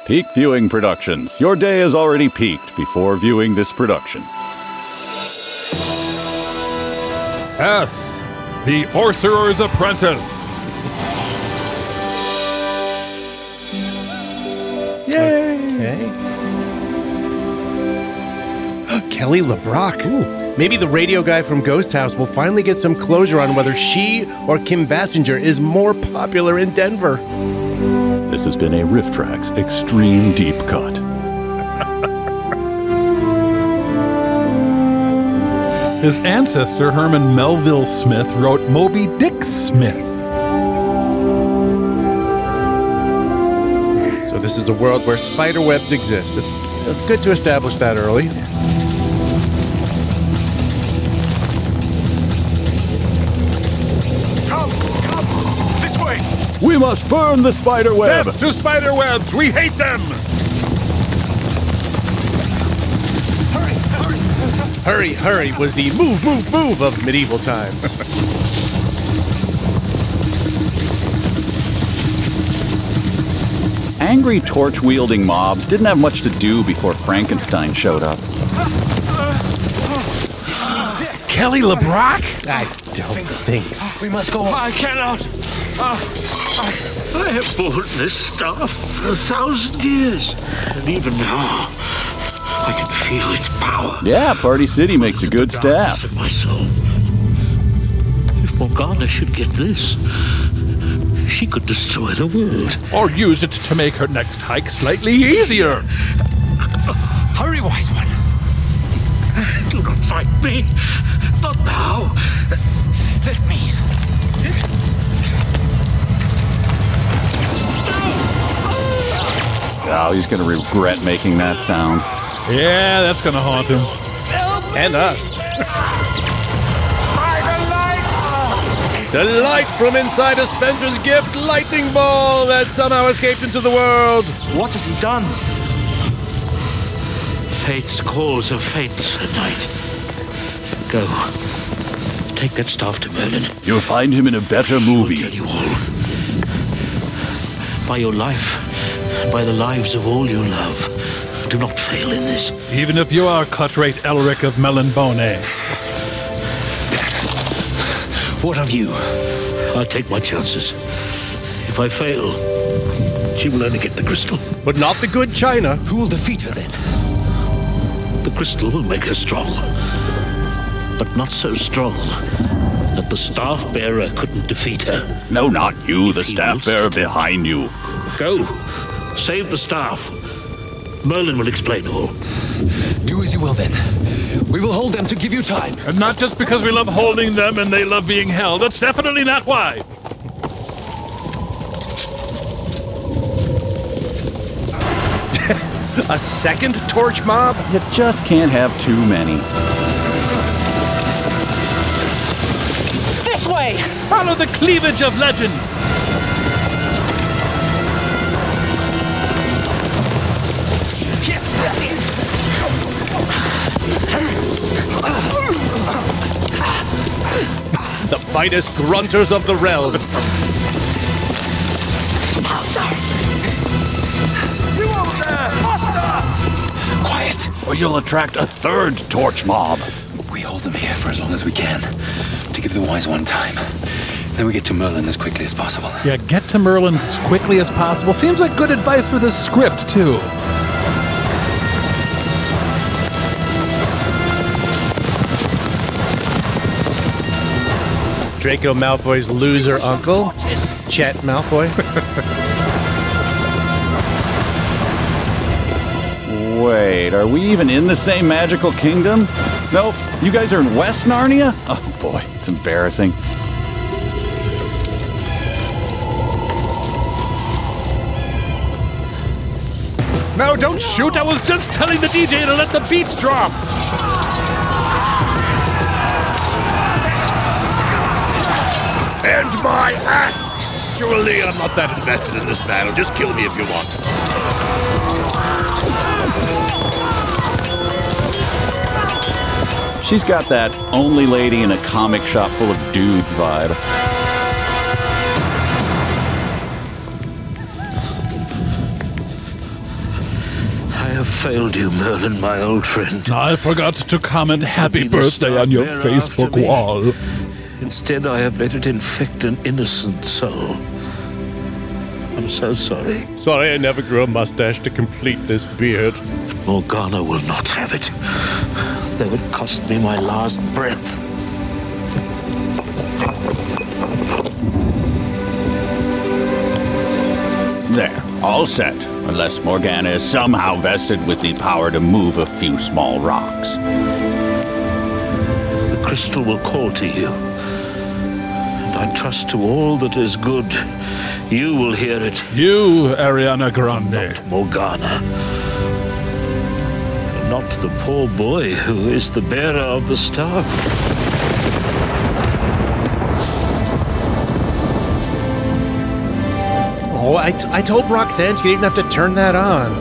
Peak Viewing Productions. Your day is already peaked before viewing this production. S. The Sorcerer's Apprentice. Yay! Okay. Kelly LeBrock. Ooh. Maybe the radio guy from Ghost House will finally get some closure on whether she or Kim Basinger is more popular in Denver. This has been a RiffTrax Extreme Deep Cut. His ancestor, Herman Melville Smith, wrote Moby Dick Smith. So this is a world where spider webs exist. It's good to establish that early. Come! This way! We must burn the spider web! Death to spider webs! We hate them! Hurry, hurry was the move, move, move of medieval times. Angry torch-wielding mobs didn't have much to do before Frankenstein showed up. Kelly LeBrock? I don't think. We must go on. I cannot. I have bought this stuff for 1,000 years. And even now, I can feel its power. Yeah, Party City makes a good staff. Of my soul. If Morgana should get this, she could destroy the world. Or use it to make her next hike slightly easier. Hurry, wise one. Do not fight me. Not now. Let me. Oh, he's gonna regret making that sound. Yeah, that's gonna haunt him. And us. The light from inside of Spencer's gift lightning ball that somehow escaped into the world. What has he done? Fate's calls of fate, Sir Knight. Go. Take that staff to Merlin. You'll find him in a better movie. I'll tell you all. By your life, by the lives of all you love, do not fail in this. Even if you are Cutrate Elric of Melonbone. What of you? I'll take my chances. If I fail, she will only get the crystal. But not the good China. Who will defeat her then? The crystal will make her strong. But not so strong that the staff bearer couldn't defeat her. No, not you, the If he staff wills bearer to. behind you. Go. Save the staff. Merlin will explain all. Do as you will then. We will hold them to give you time. And not just because we love holding them and they love being held. That's definitely not why. A second torch mob? You just can't have too many. This way! Follow the cleavage of legend. The finest grunters of the realm. Quiet. Or you'll attract a third torch mob. We hold them here for as long as we can, to give the wise one time. Then we get to Merlin as quickly as possible. Yeah, get to Merlin as quickly as possible. Seems like good advice for this script, too. Draco Malfoy's loser uncle, Chet Malfoy. Wait, are we even in the same magical kingdom? Nope, you guys are in West Narnia? Oh boy, it's embarrassing. No, don't shoot! I was just telling the DJ to let the beats drop! And my axe! Actually, I'm not that invested in this battle. Just kill me if you want. She's got that only lady in a comic shop full of dudes vibe. failed you, Merlin, my old friend. I forgot to comment happy Be the birthday on your star-bearer after Facebook me. wall. Instead, I have let it infect an innocent soul. I'm so sorry. Sorry I never grew a mustache to complete this beard. Morgana will not have it, though it cost me my last breath. There, all set. Unless Morgana is somehow vested with the power to move a few small rocks. The crystal will call to you, and I trust to all that is good, you will hear it. You, Ariana Grande. Morgana. Not the poor boy who is the bearer of the staff. Oh, I told Roxanne she didn't have to turn that on.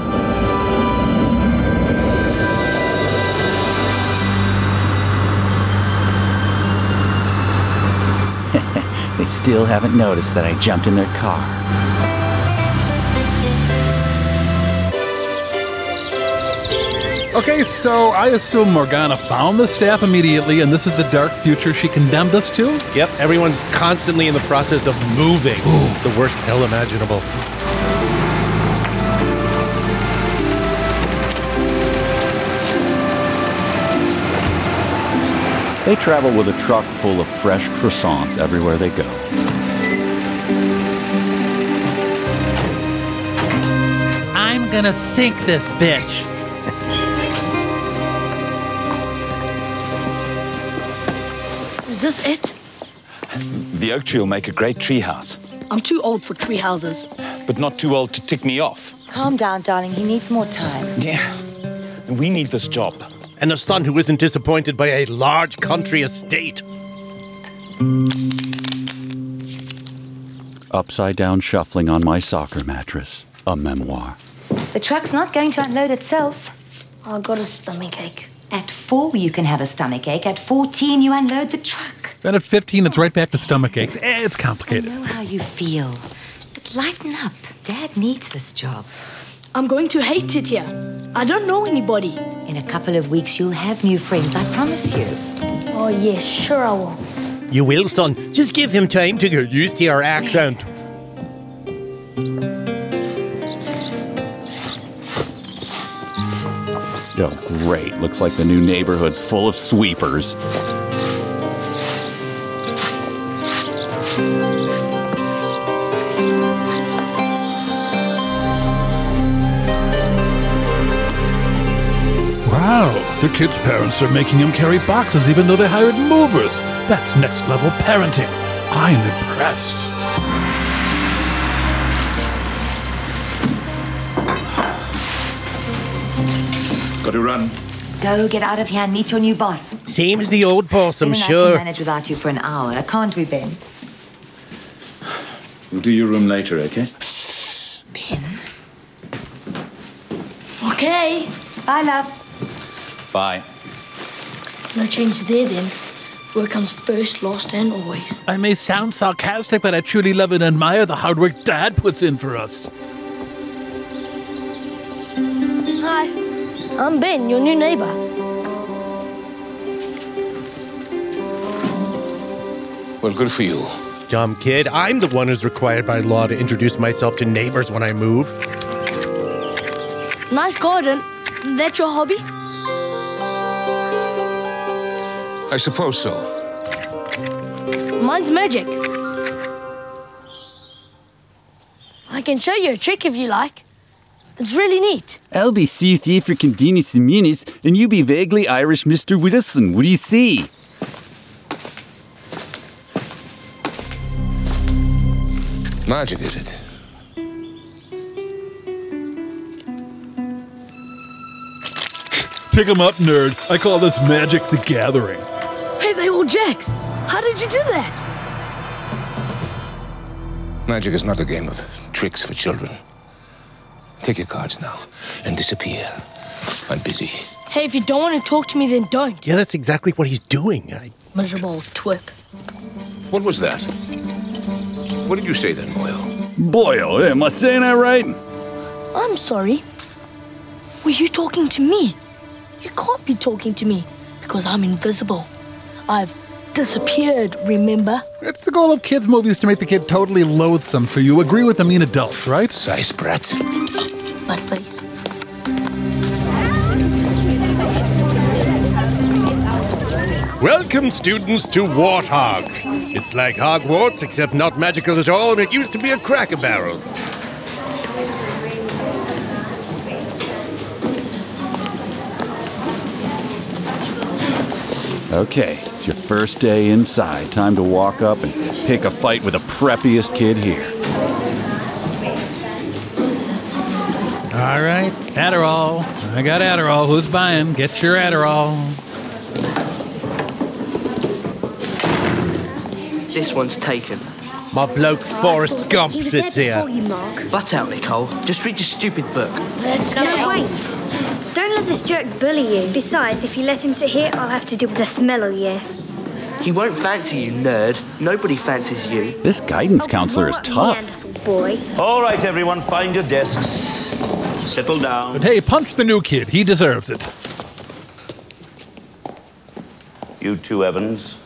They still haven't noticed that I jumped in their car. Okay, so I assume Morgana found the staff immediately, and this is the dark future she condemned us to? Yep, everyone's constantly in the process of moving. The worst hell imaginable. They travel with a truck full of fresh croissants everywhere they go. I'm gonna sink this bitch. Is this it? The oak tree will make a great treehouse, I'm too old for tree houses. but not too old to tick me off. Calm down, darling. He needs more time. Yeah, and we need this job. And a son who isn't disappointed by a large country estate. Upside down shuffling on my soccer mattress. A memoir. The truck's not going to unload itself. I got a stomachache. At 4, you can have a stomachache. At 14, you unload the truck. Then at 15, it's right back to stomach aches. It's I complicated. know how you feel. But lighten up. Dad needs this job. I'm going to hate it here. I don't know anybody. In a couple of weeks, you'll have new friends, I promise you. Oh, yes, sure I will. You will, son. Just give him time to get used to your accent. Oh, great. Looks like the new neighborhood's full of sweepers. Wow, the kid's parents are making him carry boxes even though they hired movers. That's next level parenting. I'm impressed. Got to run. Go get out of here and meet your new boss. Same as the old boss, I'm Ben and I sure. can manage without you for an hour, can't we, Ben? We'll do your room later, okay? Ben? Okay. Bye, love. Bye. No change there then. Work comes first, last, and always. I may sound sarcastic, but I truly love and admire the hard work Dad puts in for us. Hi, I'm Ben, your new neighbor. Well, good for you. Dumb kid. I'm the one who's required by law to introduce myself to neighbors when I move. Nice garden. That your hobby? I suppose so. Mine's magic. I can show you a trick if you like. It's really neat. I'll be South African Dennis the Menace, and you be vaguely Irish Mr. Wilson. What do you say? Magic, is it? Pick 'em up, nerd. I call this Magic the Gathering. Hey, they all jacks. How did you do that? Magic is not a game of tricks for children. Take your cards now and disappear. I'm busy. Hey, if you don't want to talk to me, then don't. Yeah, that's exactly what he's doing. Miserable old twip. What was that? What did you say then, Boyle? Boyle, am I saying that right? I'm sorry. Were you talking to me? You can't be talking to me because I'm invisible. I've disappeared, remember? It's the goal of kids' movies to make the kid totally loathsome, so you agree with the mean adults, right? Size brats. My face. Welcome, students, to Warthog. It's like Hogwarts, except not magical at all, and it used to be a Cracker Barrel. Okay, it's your first day inside. Time to walk up and pick a fight with the preppiest kid here. All right, Adderall. I got Adderall. Who's buying? Get your Adderall. This one's taken. My bloke Forrest Gump sits here. Butt out, Nicole. Just read your stupid book. Let's go. Wait. Don't let this jerk bully you. Besides, if you let him sit here, I'll have to deal with the smell all year. He won't fancy you, nerd. Nobody fancies you. This guidance counselor is tough. Boy. All right, everyone, find your desks. Settle down. But hey, punch the new kid. He deserves it. You too, Evans.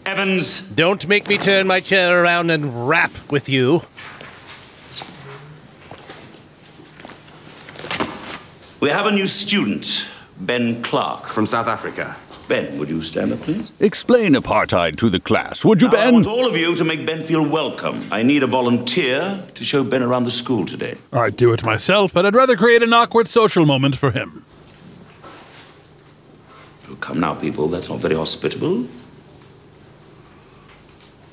Evans! Don't make me turn my chair around and rap with you. We have a new student, Ben Clark. From South Africa. Ben, would you stand up, please? Explain apartheid to the class, would you, Now, I Ben? want all of you to make Ben feel welcome. I need a volunteer to show Ben around the school today. I'd do it myself, but I'd rather create an awkward social moment for him. Oh, come now, people. That's not very hospitable.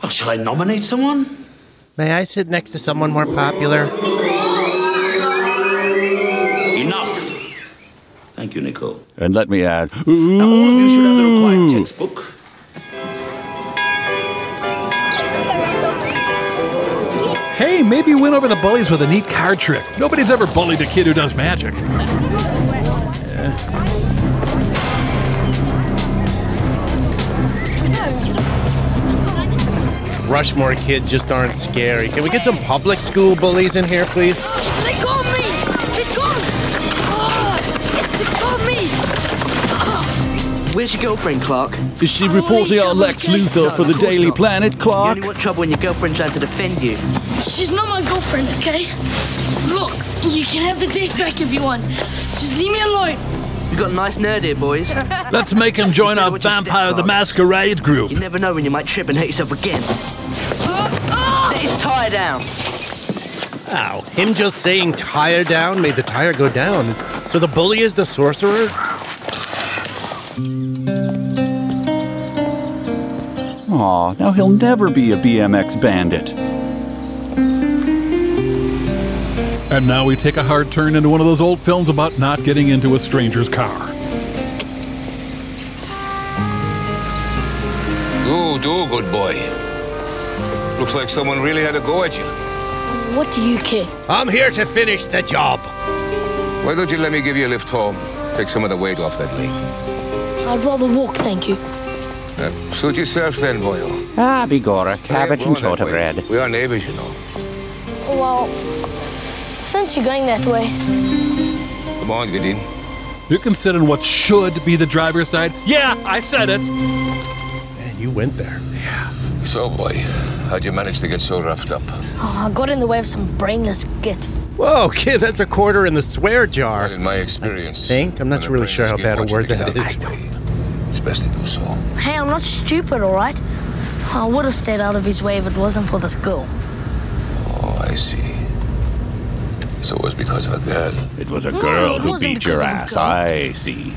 Well, shall I nominate someone? May I sit next to someone more popular? Enough. Thank you, Nicole. And let me add, Now, all of you should have the required textbook. Hey, maybe win over the bullies with a neat card trick. Nobody's ever bullied a kid who does magic. Rushmore kids just aren't scary. Can we get some public school bullies in here, please? They got me! They got me! It's got me! Where's your girlfriend, Clark? is she reporting on Lex Luthor for the of course Daily not. Planet, You Clark? only want trouble when your girlfriend's trying to defend you. She's not my girlfriend, okay? Look, you can have the desk back if you want. Just leave me alone. You've got a nice nerd here, boys. Let's make him join our Vampire the Masquerade group. You never know when you might trip and hurt yourself again. Let his tire down. Ow. Him just saying tire down made the tire go down. So the bully is the sorcerer? Aw, now he'll never be a BMX bandit. And now we take a hard turn into one of those old films about not getting into a stranger's car. Do, good boy. Looks like someone really had a go at you. What do you care? I'm here to finish the job. Why don't you let me give you a lift home? Take some of the weight off that leg. I'd rather walk, thank you. Suit yourself then, boyo. Ah, Bigora, cabbage and Go that way. bread. We are neighbors, you know. Well, since you're going that way... Come on, get in. You can sit in what should be the driver's side. Yeah, I said it. Man, you went there. Yeah. So, boy, how'd you manage to get so roughed up? Oh, I got in the way of some brainless git. Whoa, kid, that's a quarter in the swear jar. Not in my experience. Think? I'm not When a really sure how brainless bad a kid word wants you to that get is. out of his way, it's best to do so. Hey, I'm not stupid, all right? I would have stayed out of his way if it wasn't for this girl. Oh, I see. So it was because of a girl. It was a No, girl it who wasn't beat your because of a ass, girl. I see.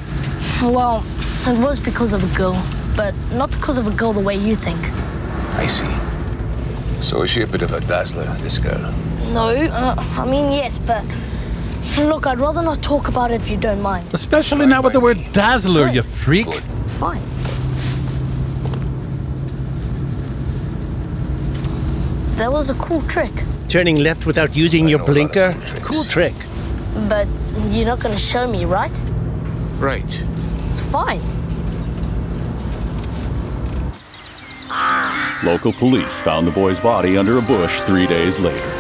Well, it was because of a girl, but not because of a girl the way you think. I see. So is she a bit of a dazzler, this girl? No, I mean, yes, but... Look, I'd rather not talk about it if you don't mind. Especially now with the word dazzler, you freak. Good. Fine. That was a cool trick, Turning left without using your know a lot of blinker? cool tricks. Cool trick. but you're not going to show me, right? Right. It's fine. Local police found the boy's body under a bush 3 days later.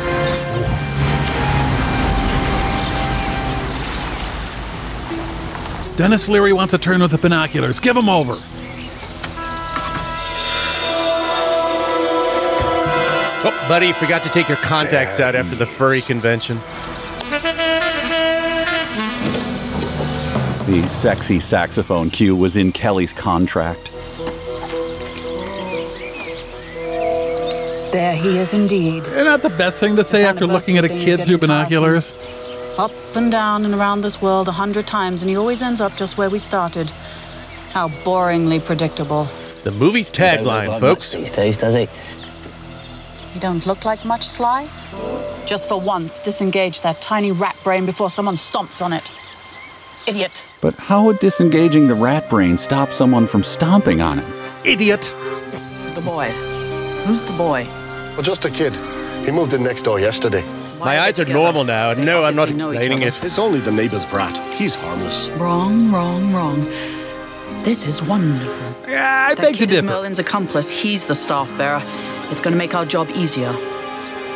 Dennis Leary wants a turn with the binoculars. Give him over. Oh, buddy, you forgot to take your contacts out after the furry convention. The sexy saxophone cue was in Kelly's contract. There he is indeed. Isn't that the best thing to say after looking at a kid through binoculars? Up and down and around this world 100 times, and he always ends up just where we started. How boringly predictable. The movie's tagline, folks. These days, does he? You don't look like much, Sly. Just for once, disengage that tiny rat brain before someone stomps on it. Idiot. But how would disengaging the rat brain stop someone from stomping on it? Idiot. The boy. Who's the boy? Well, just a kid. He moved in next door yesterday. My eyes are normal now. No, I'm not explaining it. It's only the neighbor's brat. He's harmless. Wrong, wrong, wrong. This is wonderful. Yeah, I beg to differ. Merlin's accomplice. He's the staff bearer. It's going to make our job easier.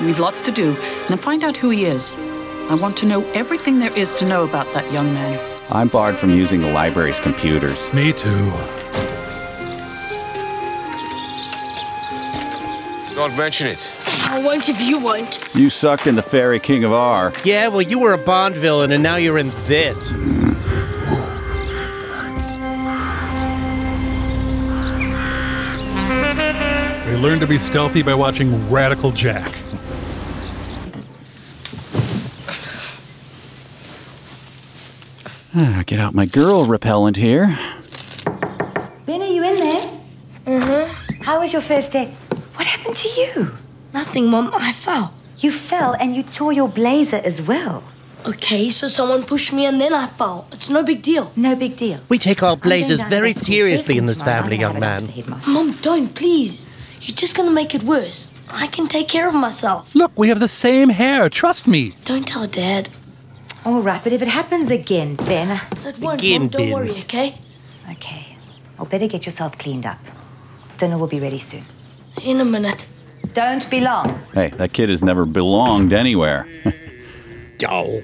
We've lots to do. Now find out who he is. I want to know everything there is to know about that young man. I'm barred from using the library's computers. Me too. Don't mention it. I won't if you won't. You sucked in the Fairy King of R. Yeah, well, you were a Bond villain, and now you're in this. We learned to be stealthy by watching Radical Jack. Get out my girl repellent here. Ben, are you in there? Mm-hmm. How was your first day? What happened to you? Nothing, Mum. I fell. You fell and you tore your blazer as well. Okay, so someone pushed me and then I fell. It's no big deal. No big deal. We take our blazers very seriously in this family, young man. Mum, don't, please. You're just gonna make it worse. I can take care of myself. Look, we have the same hair. Trust me. Don't tell Dad. All right, but if it happens again, Ben... It won't, Mum. Don't worry, okay? Okay. Well, better get yourself cleaned up. Dinner will be ready soon. In a minute. Don't be long. Hey, that kid has never belonged anywhere. Oh.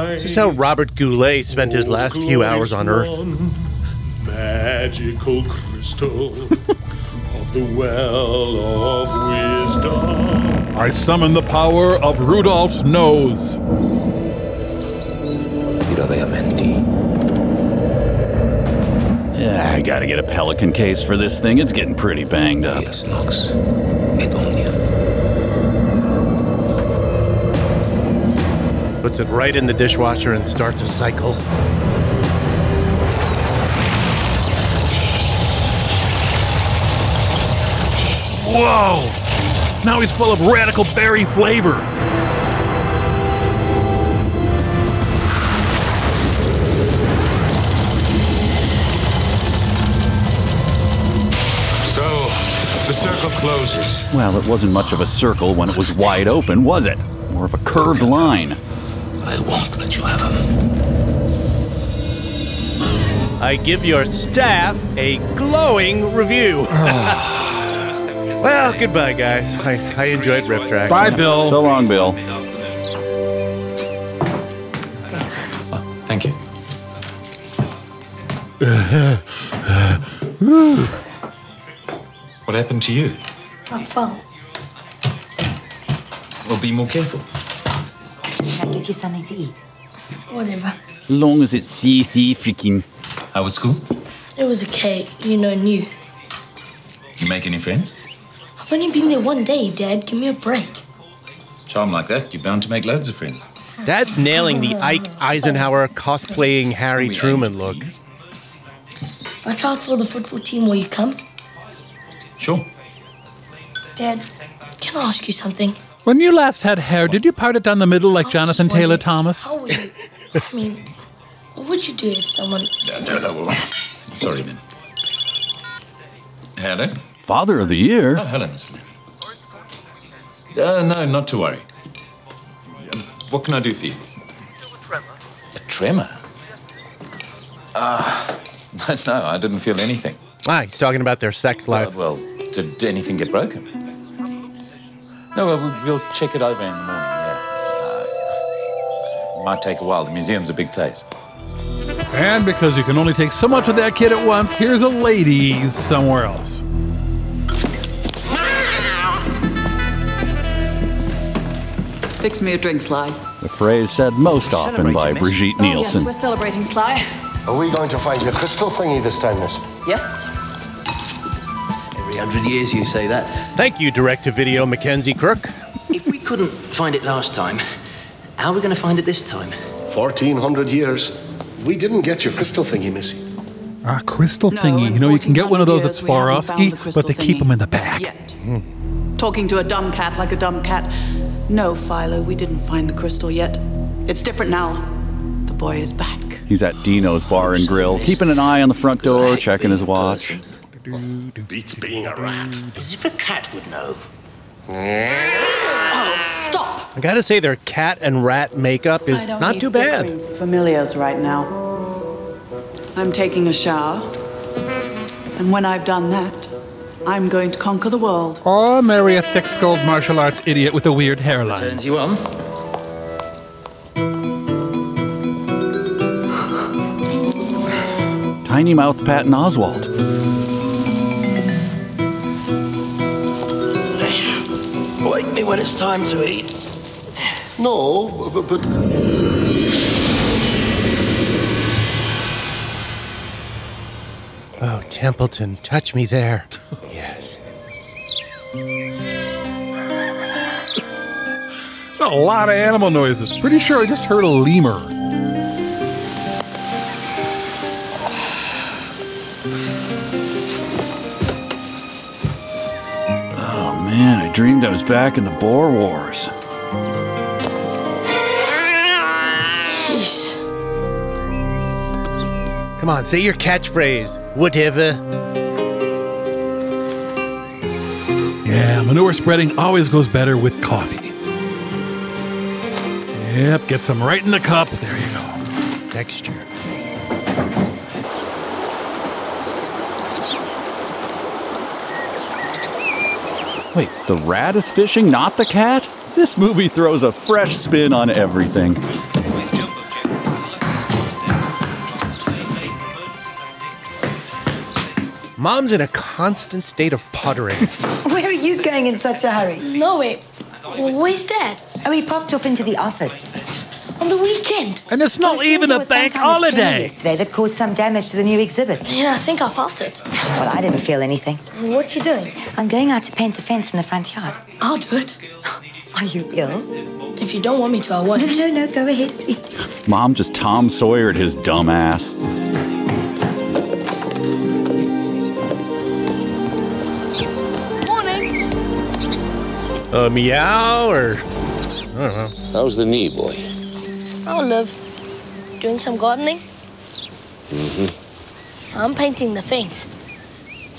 This is how Robert Goulet spent his last few hours on Earth. Magical crystal of the well of wisdom. I summon the power of Rudolph's nose. Yeah, I gotta get a Pelican case for this thing. It's getting pretty banged up. Puts it right in the dishwasher and starts a cycle. Whoa! Now he's full of radical berry flavor. So, the circle closes. Well, it wasn't much of a circle when it was wide open, was it? More of a curved line. I won't let you have him. I give your staff a glowing review. Well, goodbye, guys. I enjoyed RiffTrax. Bye, Bill. So long, Bill. Oh, thank you. What happened to you? I fell. Well, be more careful. Can I get you something to eat? Whatever. Long as it's CC freaking. How was school? It was okay. You know, new. You make any friends? I've only been there one day, Dad. Give me a break. Charm like that, you're bound to make loads of friends. Dad's nailing the Ike Eisenhower cosplaying Harry Truman look. If I try out for the football team, will you come? Sure. Dad, can I ask you something? When you last had hair, did you part it down the middle like Jonathan Taylor Thomas? How would you... I mean, what would you do if someone... Sorry, man. Hello? Father of the Year? Oh, hello, Mr. Lennon. No, not to worry. What can I do for you? A tremor? No, I didn't feel anything. He's talking about their sex life. Well, did anything get broken? No, well, we'll check it over in the morning, yeah. Might take a while. The museum's a big place. And because you can only take so much of that kid at once, here's a lady somewhere else. Fix me a drink, Sly. The phrase said most often by Brigitte Nielsen. Oh, yes, we're celebrating, Sly. Are we going to find your crystal thingy this time, miss? Yes. Every 100 years you say that. Thank you, direct-to-video Mackenzie Crook. If we couldn't find it last time, how are we going to find it this time? 1400 years. We didn't get your crystal thingy, missy. Ah, crystal thingy. You know, you can get one of those at Swarovski, but they keep them in the back. Talking to a dumb cat like a dumb cat. No, Philo, we didn't find the crystal yet. It's different now. The boy is back. He's at Dino's Bar and Grill, keeping an eye on the front door, checking his watch. Beats being a rat. As if a cat would know. Oh, stop! I gotta say, their cat and rat makeup is not too bad. Familiars right now. I'm taking a shower. And when I've done that, I'm going to conquer the world. Or marry a thick-skulled martial arts idiot with a weird hairline. Turns you on. Tiny Mouth Patton Oswalt. Wake me when it's time to eat. No, but... Oh, Templeton, touch me there. Yes. That's a lot of animal noises. Pretty sure I just heard a lemur. Oh man, I dreamed I was back in the Boer Wars. Jeez. Come on, say your catchphrase. Whatever. Yeah, manure spreading always goes better with coffee. Yep, get some right in the cup. There you go. Texture. Wait, the rat is fishing, not the cat? This movie throws a fresh spin on everything. Mom's in a constant state of puttering. Where are you going in such a hurry? No, wait. Where's Dad? Oh, he popped off into the office. On the weekend. And it's not even a bank holiday. Yesterday that caused some damage to the new exhibits. Yeah, I think I felt it. Well, I didn't feel anything. What you doing? I'm going out to paint the fence in the front yard. I'll do it. Are you ill? If you don't want me to, I won't. No, go ahead, please. Mom just Tom Sawyered his dumb ass. Meow, or... I don't know. How's the knee, boy? I'll live. Doing some gardening. Mm-hmm. I'm painting the fence.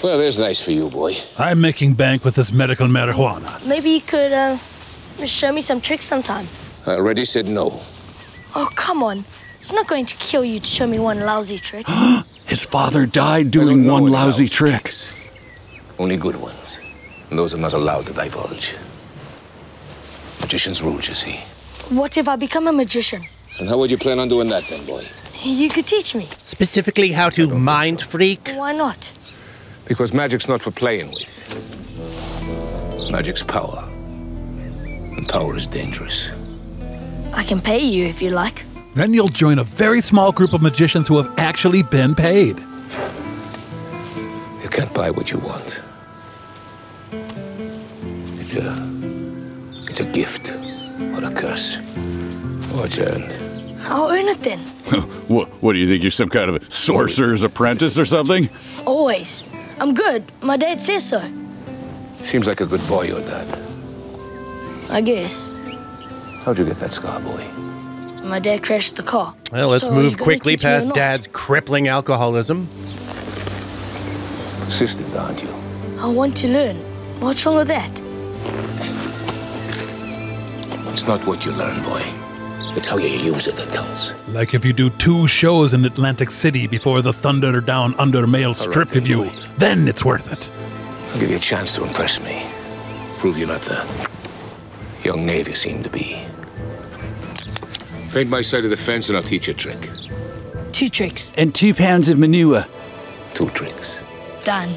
Well, that's nice for you, boy. I'm making bank with this medical marijuana. Maybe you could, show me some tricks sometime. I already said no. Oh, come on. It's not going to kill you to show me one lousy trick. His father died doing one lousy trick. Tricks. Only good ones. And those I'm not allowed to divulge. Magician's rules, you see. What if I become a magician? And how would you plan on doing that then, boy? You could teach me. Specifically how to mind freak? Why not? Because magic's not for playing with. Magic's power. And power is dangerous. I can pay you if you like. Then you'll join a very small group of magicians who have actually been paid. You can't buy what you want. It's a gift, or a curse, or it's earned. I'll earn it then. What do you think? You're some kind of a sorcerer's apprentice or something? Always. I'm good. My dad says so. Seems like a good boy, your dad. I guess. How'd you get that scar, boy? My dad crashed the car. Well, let's So move you gonna quickly teach me or past not? Dad's crippling alcoholism. Persistent, aren't you? I want to learn. What's wrong with that? It's not what you learn, boy. It's how you use it that counts. Like if you do 2 shows in Atlantic City before the Thunder Down Under Mail strip then, review, boy. then it's worth it. I'll give you a chance to impress me. Prove you're not the young knave you seem to be. Paint my side of the fence and I'll teach you a trick. 2 tricks. And 2 pounds of manure. 2 tricks. Done.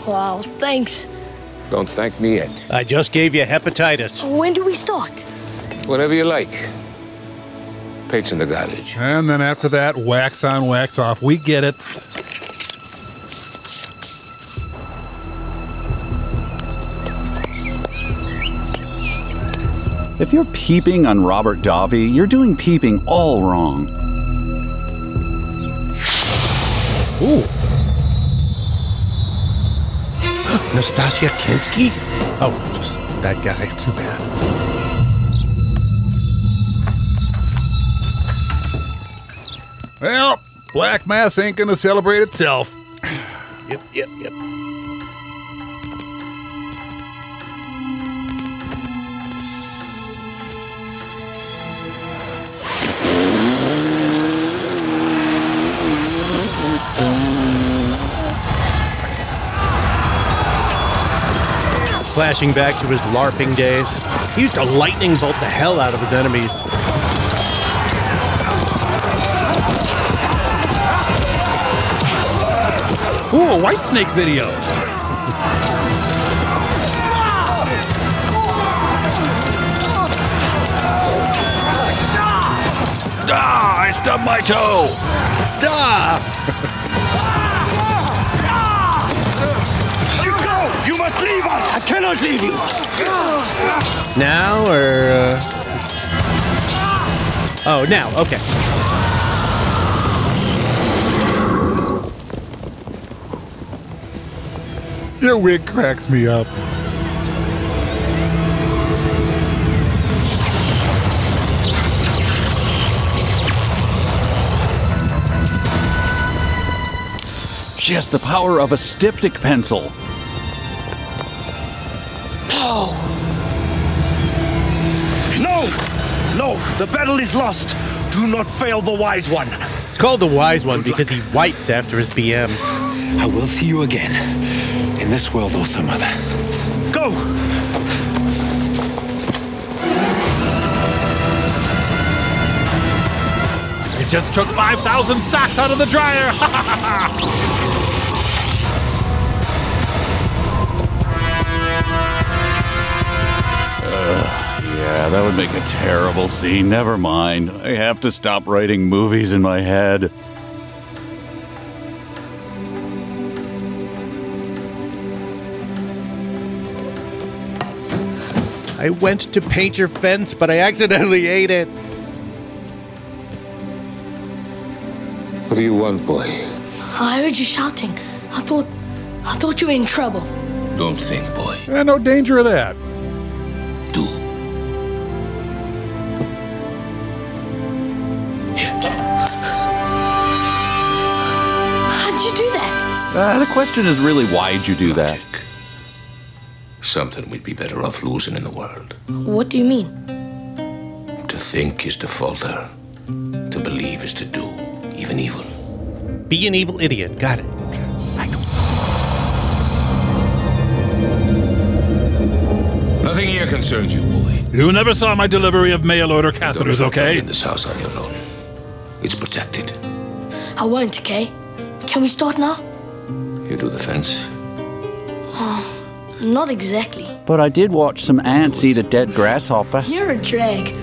Wow, thanks. Don't thank me yet. I just gave you hepatitis. When do we start? Whatever you like. Paint's in the garage. And then after that, wax on, wax off. We get it. If you're peeping on Robert Davi, you're doing peeping all wrong. Ooh. Nastasia Kinski? Oh, just that guy. Too bad. Well, Black Mass ain't gonna celebrate itself. Yep. Flashing back to his LARPing days. He used to lightning bolt the hell out of his enemies. Ooh, a Whitesnake video. I stubbed my toe. You must leave us! I cannot leave you! Now, or... Oh, now, okay. Your wig cracks me up. She has the power of a styptic pencil. No, the battle is lost. Do not fail the wise one. It's called the wise one because he wipes after his BMs. I will see you again. In this world or some other. Go! It just took 5,000 socks out of the dryer. Yeah, that would make a terrible scene. Never mind. I have to stop writing movies in my head. I went to paint your fence, but I accidentally ate it. What do you want, boy? I heard you shouting. I thought you were in trouble. Don't think, boy. No danger of that. How'd you do that? The question is really, why'd you do that? Something we'd be better off losing in the world. What do you mean? To think is to falter. To believe is to do, even evil. Be an evil idiot. Got it. Nothing here concerns you, boy. You never saw my delivery of mail order catheters, okay? In this house on your own. It's protected. I won't, okay? Can we start now? You do the fence. Oh, not exactly. But I did watch some ants eat a dead grasshopper. You're a drag.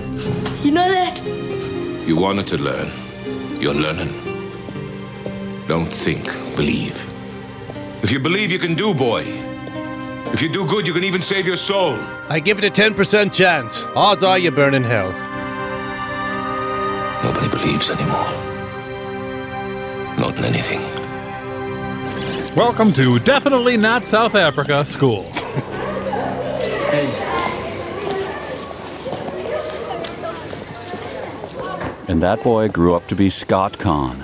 You know that? You wanted to learn. You're learning. Don't think, believe. If you believe, you can do, boy. If you do good, you can even save your soul. I give it a 10% chance. Odds are you burn in hell. Nobody believes anymore. Not in anything. Welcome to Definitely Not South Africa School. And that boy grew up to be Scott Kahn.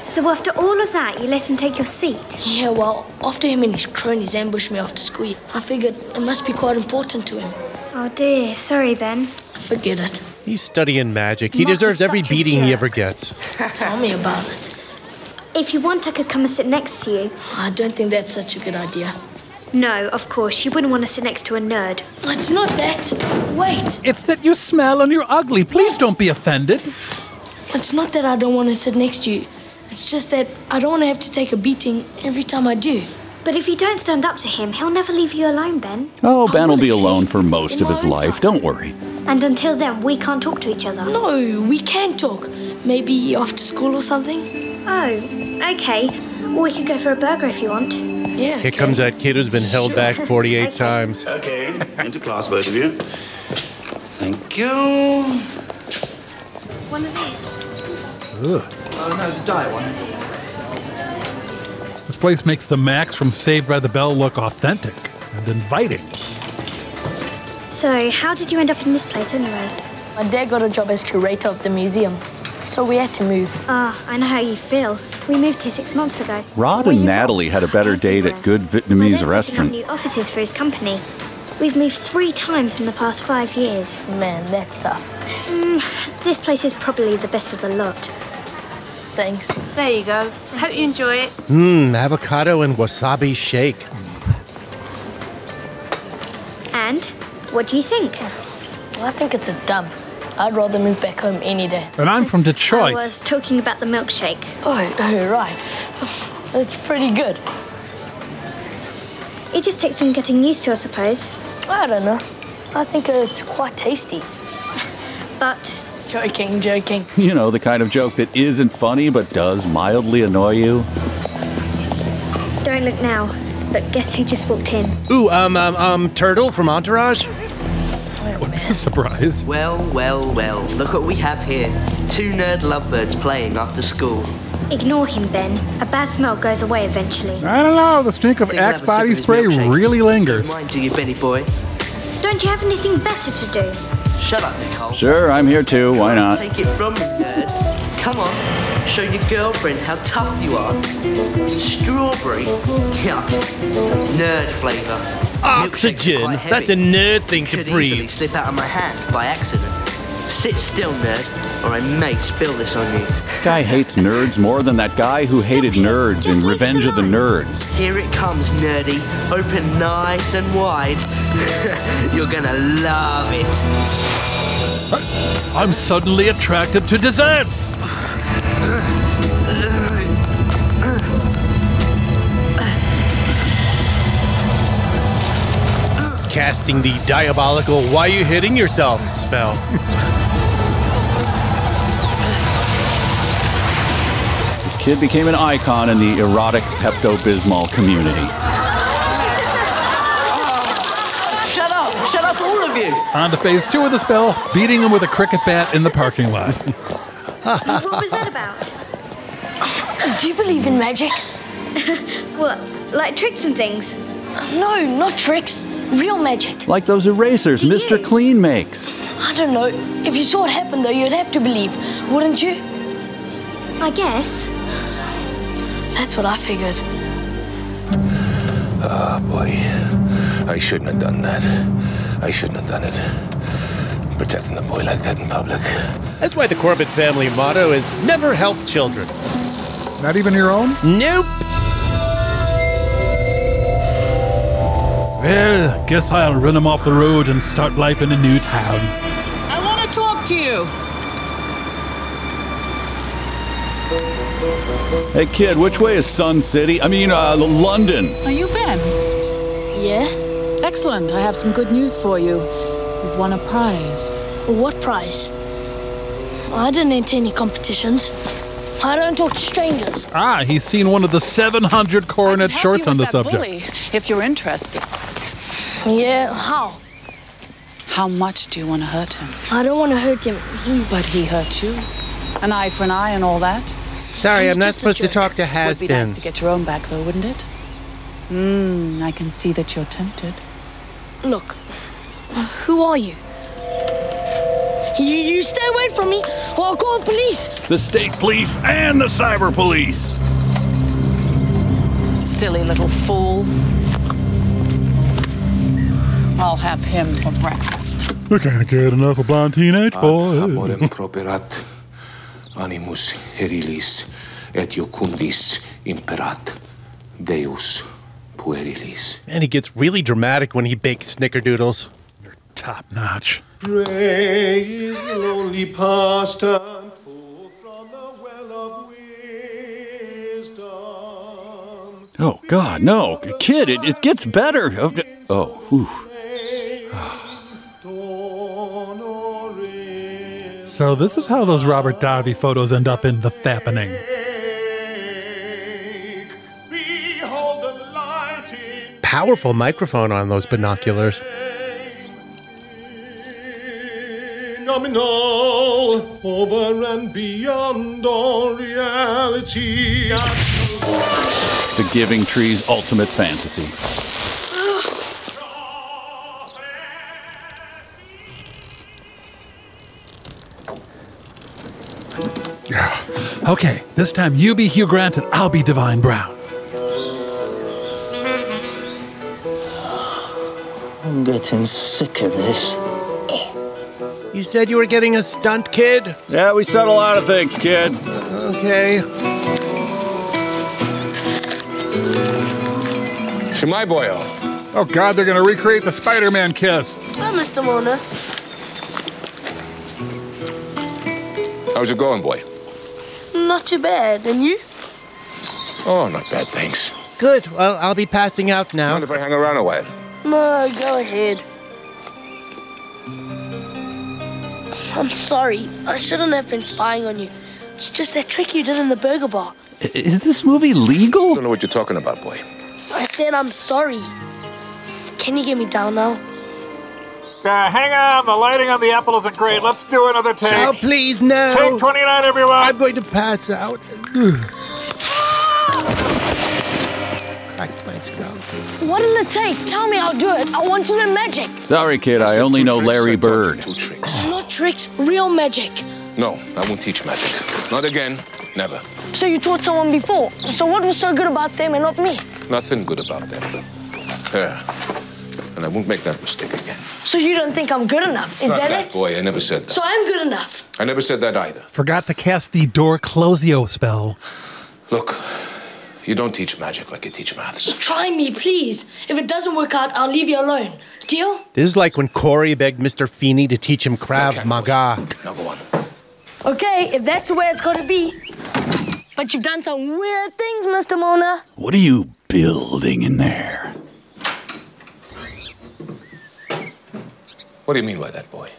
So after all of that, you let him take your seat? Yeah, well, after him and his cronies ambushed me after school, I figured it must be quite important to him. Oh dear, sorry, Ben. Forget it. He's studying magic. He deserves every beating he ever gets. Tell me about it. If you want, I could come and sit next to you. I don't think that's such a good idea. No, of course. You wouldn't want to sit next to a nerd. It's not that. Wait. It's that you smell and you're ugly. Please don't be offended. It's not that I don't want to sit next to you. It's just that I don't want to have to take a beating every time I do. But if you don't stand up to him, he'll never leave you alone, Ben. Oh, Ben will be alone for most of his life. Don't worry. And until then, we can't talk to each other. No, we can talk. Maybe after school or something. Oh, okay. Or we could go for a burger if you want. Yeah. Here comes that kid who's been held back 48 times. Okay, into class, both of you. Thank you. One of these. Ugh. Oh, no, the diet one. This place makes the Max from Saved by the Bell look authentic and inviting. So, how did you end up in this place anyway? My dad got a job as curator of the museum, so we had to move. I know how you feel. We moved here 6 months ago. Rod and Natalie had a better date at good Vietnamese Setting up restaurant. new offices for his company. We've moved 3 times in the past 5 years. Man, that's tough. This place is probably the best of the lot. Thanks. There you go. Hope you enjoy it. Avocado and wasabi shake. And what do you think? Well, I think it's a dump. I'd rather move back home any day. And I'm from Detroit. I was talking about the milkshake. Oh, right. It's pretty good. It just takes some getting used to, I suppose. I don't know. I think it's quite tasty. But... Joking. You know, the kind of joke that isn't funny but does mildly annoy you. Don't look now. But guess who just walked in? Ooh, Turtle from Entourage? Surprise. Well, look what we have here. 2 nerd lovebirds playing after school. Ignore him, Ben. A bad smell goes away eventually. I don't know. The stink of Axe body spray really lingers. Mind do you, Benny boy? Don't you have anything better to do? Shut up, Nicole. Sure, I'm here too. Why not? Take it from me, nerd. Come on, show your girlfriend how tough you are. Strawberry? Yuck. Nerd flavor. Oxygen. That's a nerd thing to Could breathe. easily slip out of my hand by accident. Sit still, nerd, or I may spill this on you. Guy hates nerds more than that guy who hated nerds in Revenge of the Nerds. Here it comes, nerdy. Open nice and wide. You're gonna love it. I'm suddenly attracted to desserts. Casting the diabolical "why you hitting yourself" spell. This kid became an icon in the erotic Pepto-Bismol community. Shut up, all of you! On to phase 2 of the spell, beating him with a cricket bat in the parking lot. What was that about? Do you believe in magic? What, like tricks and things? No, not tricks. Real magic. Like those erasers Mr. Clean makes. I don't know. If you saw it happen, though, you'd have to believe, wouldn't you? I guess. That's what I figured. Oh, boy. I shouldn't have done that. I shouldn't have done it. Protecting a boy like that in public. That's why the Corbett family motto is never help children. Not even your own? Nope. Well, guess I'll run him off the road and start life in a new town. I want to talk to you. Hey kid, which way is Sun City? London. Are you Ben? Yeah? Excellent. I have some good news for you. You've won a prize. What prize? I didn't enter any competitions. I don't talk to strangers. Ah, he's seen one of the 700 coronet shorts on the subject. Bully, if you're interested. Yeah, how? How much do you want to hurt him? I don't want to hurt him. But he hurt you. An eye for an eye and all that. Sorry, I'm not supposed to talk to has-beens. Would be nice to get your own back, though, wouldn't it? I can see that you're tempted. Look, who are you? You stay away from me, or I'll call the police. The state police and the cyber police. Silly little fool. I'll have him for breakfast. I can't get enough of blonde teenage boys. Amorem properat, animus herilis, et iocundis imperat, Deus puerilis. And he gets really dramatic when he bakes snickerdoodles. They're top notch. Praise lonely pastime, pulled from the well of wisdom. Oh, God, no. Kid, it gets better. Oh, whew. So this is how those Robert Davi photos end up in The Fappening. Powerful microphone on those binoculars. Nominal, over and beyond all reality. The Giving Tree's ultimate fantasy. Okay, this time you be Hugh Grant and I'll be Divine Brown. I'm getting sick of this. You said you were getting a stunt, kid? Yeah, we said a lot of things, kid. Okay. Shemai boyo. Oh, God, they're going to recreate the Spider-Man kiss. Hi, Mr. Mona. How's it going, boy? Not too bad. And you? Oh, not bad, thanks. Good. Well, I'll be passing out now. Mind if I hang around a while? No, go ahead. I'm sorry. I shouldn't have been spying on you. It's just that trick you did in the burger bar. Is this movie legal? I don't know what you're talking about, boy. I said I'm sorry. Can you get me down now? Hang on, the lighting on the apple isn't great. Let's do another take. Oh, please, no. Take 29, everyone. I'm going to pass out. Cracked my skull. What'll it take? Tell me, I'll do it. I want to learn magic. Sorry, kid, I only know Larry Bird. Two tricks. Not tricks, real magic. No, I won't teach magic. Not again. Never. So you taught someone before. So what was so good about them and not me? Nothing good about them. Yeah. And I won't make that mistake again. So you don't think I'm good enough? Is Not that that, it? boy. I never said that. So I'm good enough. I never said that either. Forgot to cast the Door Closio spell. Look, you don't teach magic like you teach maths. Try me, please. If it doesn't work out, I'll leave you alone. Deal? This is like when Corey begged Mr. Feeney to teach him Krav Maga. Now go on. Okay, if that's the way it's going to be. But you've done some weird things, Mr. Mona. What are you building in there? What do you mean by that, boy?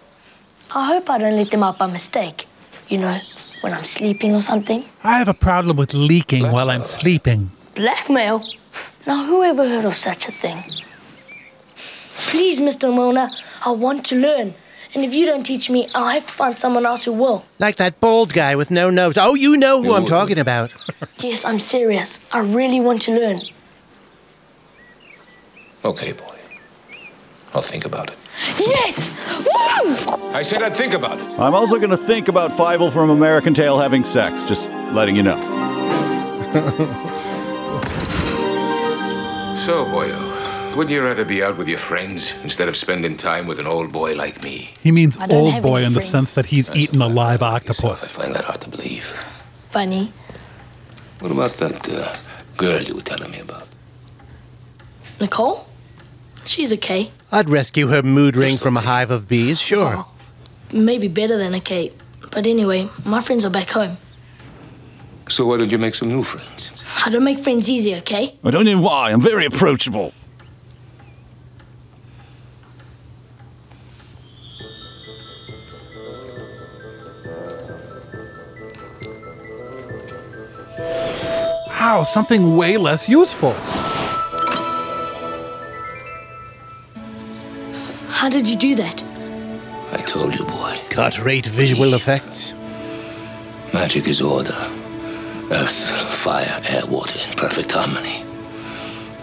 I hope I don't let them out by mistake. You know, when I'm sleeping or something. I have a problem with leaking while I'm sleeping. Blackmail? Now, who ever heard of such a thing? Please, Mr. Mona, I want to learn. And if you don't teach me, I'll have to find someone else who will. Like that bald guy with no nose. Oh, you know who I'm talking about. Yes, I'm serious. I really want to learn. Okay, boy. I'll think about it. Yes! Woo! I said I'd think about it. I'm also going to think about Fievel from American Tail having sex. Just letting you know. So, boyo, wouldn't you rather be out with your friends instead of spending time with an old boy like me? He means I don't old have boy any in the friends. sense that he's eaten a live octopus. I find that hard to believe. Funny. What about that girl you were telling me about? Nicole? She's okay. I'd rescue her mood ring from a hive of bees, sure. Oh, maybe better than a Kate. But anyway, my friends are back home. So why don't you make some new friends? I don't make friends easy, okay? I don't know why. I'm very approachable. Wow, something way less useful. How did you do that? I told you, boy. Cut rate visual effects. Magic is order. Earth, fire, air, water in perfect harmony.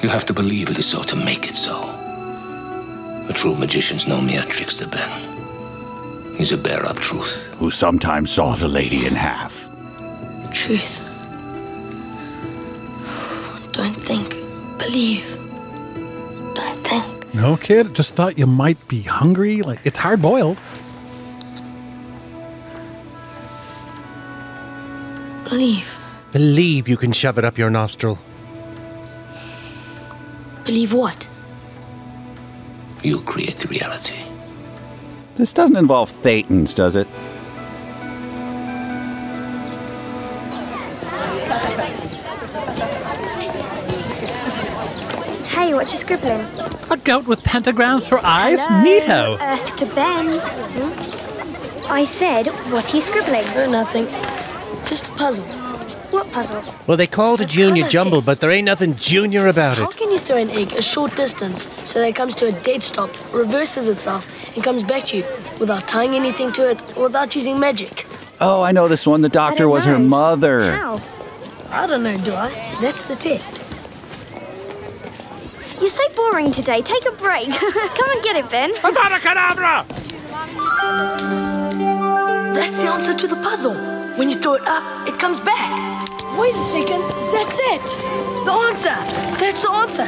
You have to believe it is so to make it so. A true magician's no mere trickster, Ben. He's a bearer of truth. Who sometimes saws a lady in half. Truth. Don't think. Believe. Don't think. No, kid, just thought you might be hungry. Like, it's hard-boiled. Believe. Believe you can shove it up your nostril. Believe what? You create the reality. This doesn't involve Thetans, does it? Hey, what you scribbling? A goat with pentagrams for eyes? Hello, Neato. Earth to Ben. I said, what are you scribbling? No, nothing. Just a puzzle. What puzzle? Well, they call it a junior colour jumble, test. but there ain't nothing junior about How it. can you throw an egg a short distance so that it comes to a dead stop, reverses itself, and comes back to you without tying anything to it or without using magic? Oh, I know this one. The doctor was her mother. How? I don't know, do I? That's the test. You're so boring today. Take a break. Come and get it, Ben. Avada Kedavra! That's the answer to the puzzle. When you throw it up, it comes back. Wait a second. That's it. The answer. That's the answer.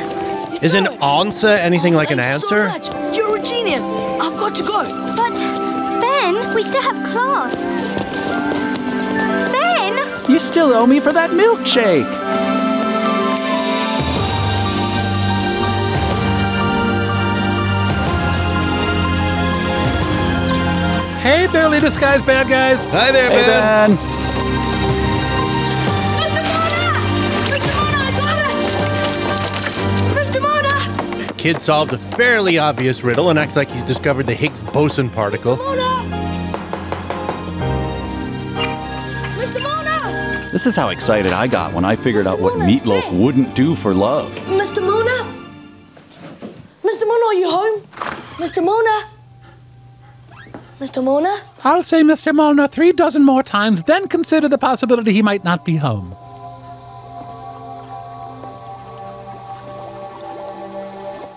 Is an answer anything like an Thanks so answer? much. You're a genius. I've got to go. But, Ben, we still have class. Ben! You still owe me for that milkshake. Hey, barely disguised bad guys. Hi there, Hey, Ben. Mr. Mona! Kid solved a fairly obvious riddle and acts like he's discovered the Higgs boson particle. Mona! Mr. Mona! This is how excited I got when I figured out what meatloaf wouldn't do for love. Mr. Mona? Mr. Mona, are you home? Mr. Mona? Mr. Mona? I'll say Mr. Molnar 3 dozen more times, then consider the possibility he might not be home.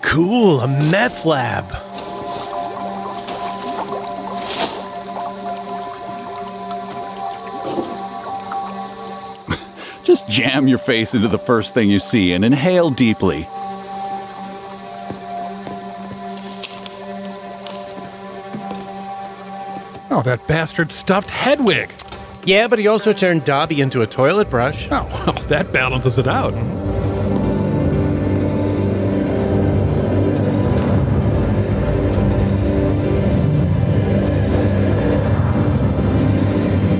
Cool, a meth lab. Just jam your face into the first thing you see and inhale deeply. Oh, that bastard stuffed Hedwig. Yeah, but he also turned Dobby into a toilet brush. Oh, well, that balances it out.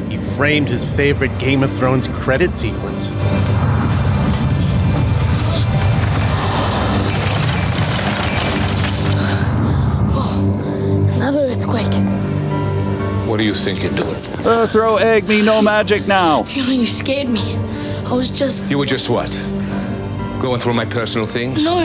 He framed his favorite Game of Thrones credit sequence. Another earthquake. What do you think you're doing? Throw egg me, no magic now. You scared me. I was just... You were just what? Going through my personal things? No.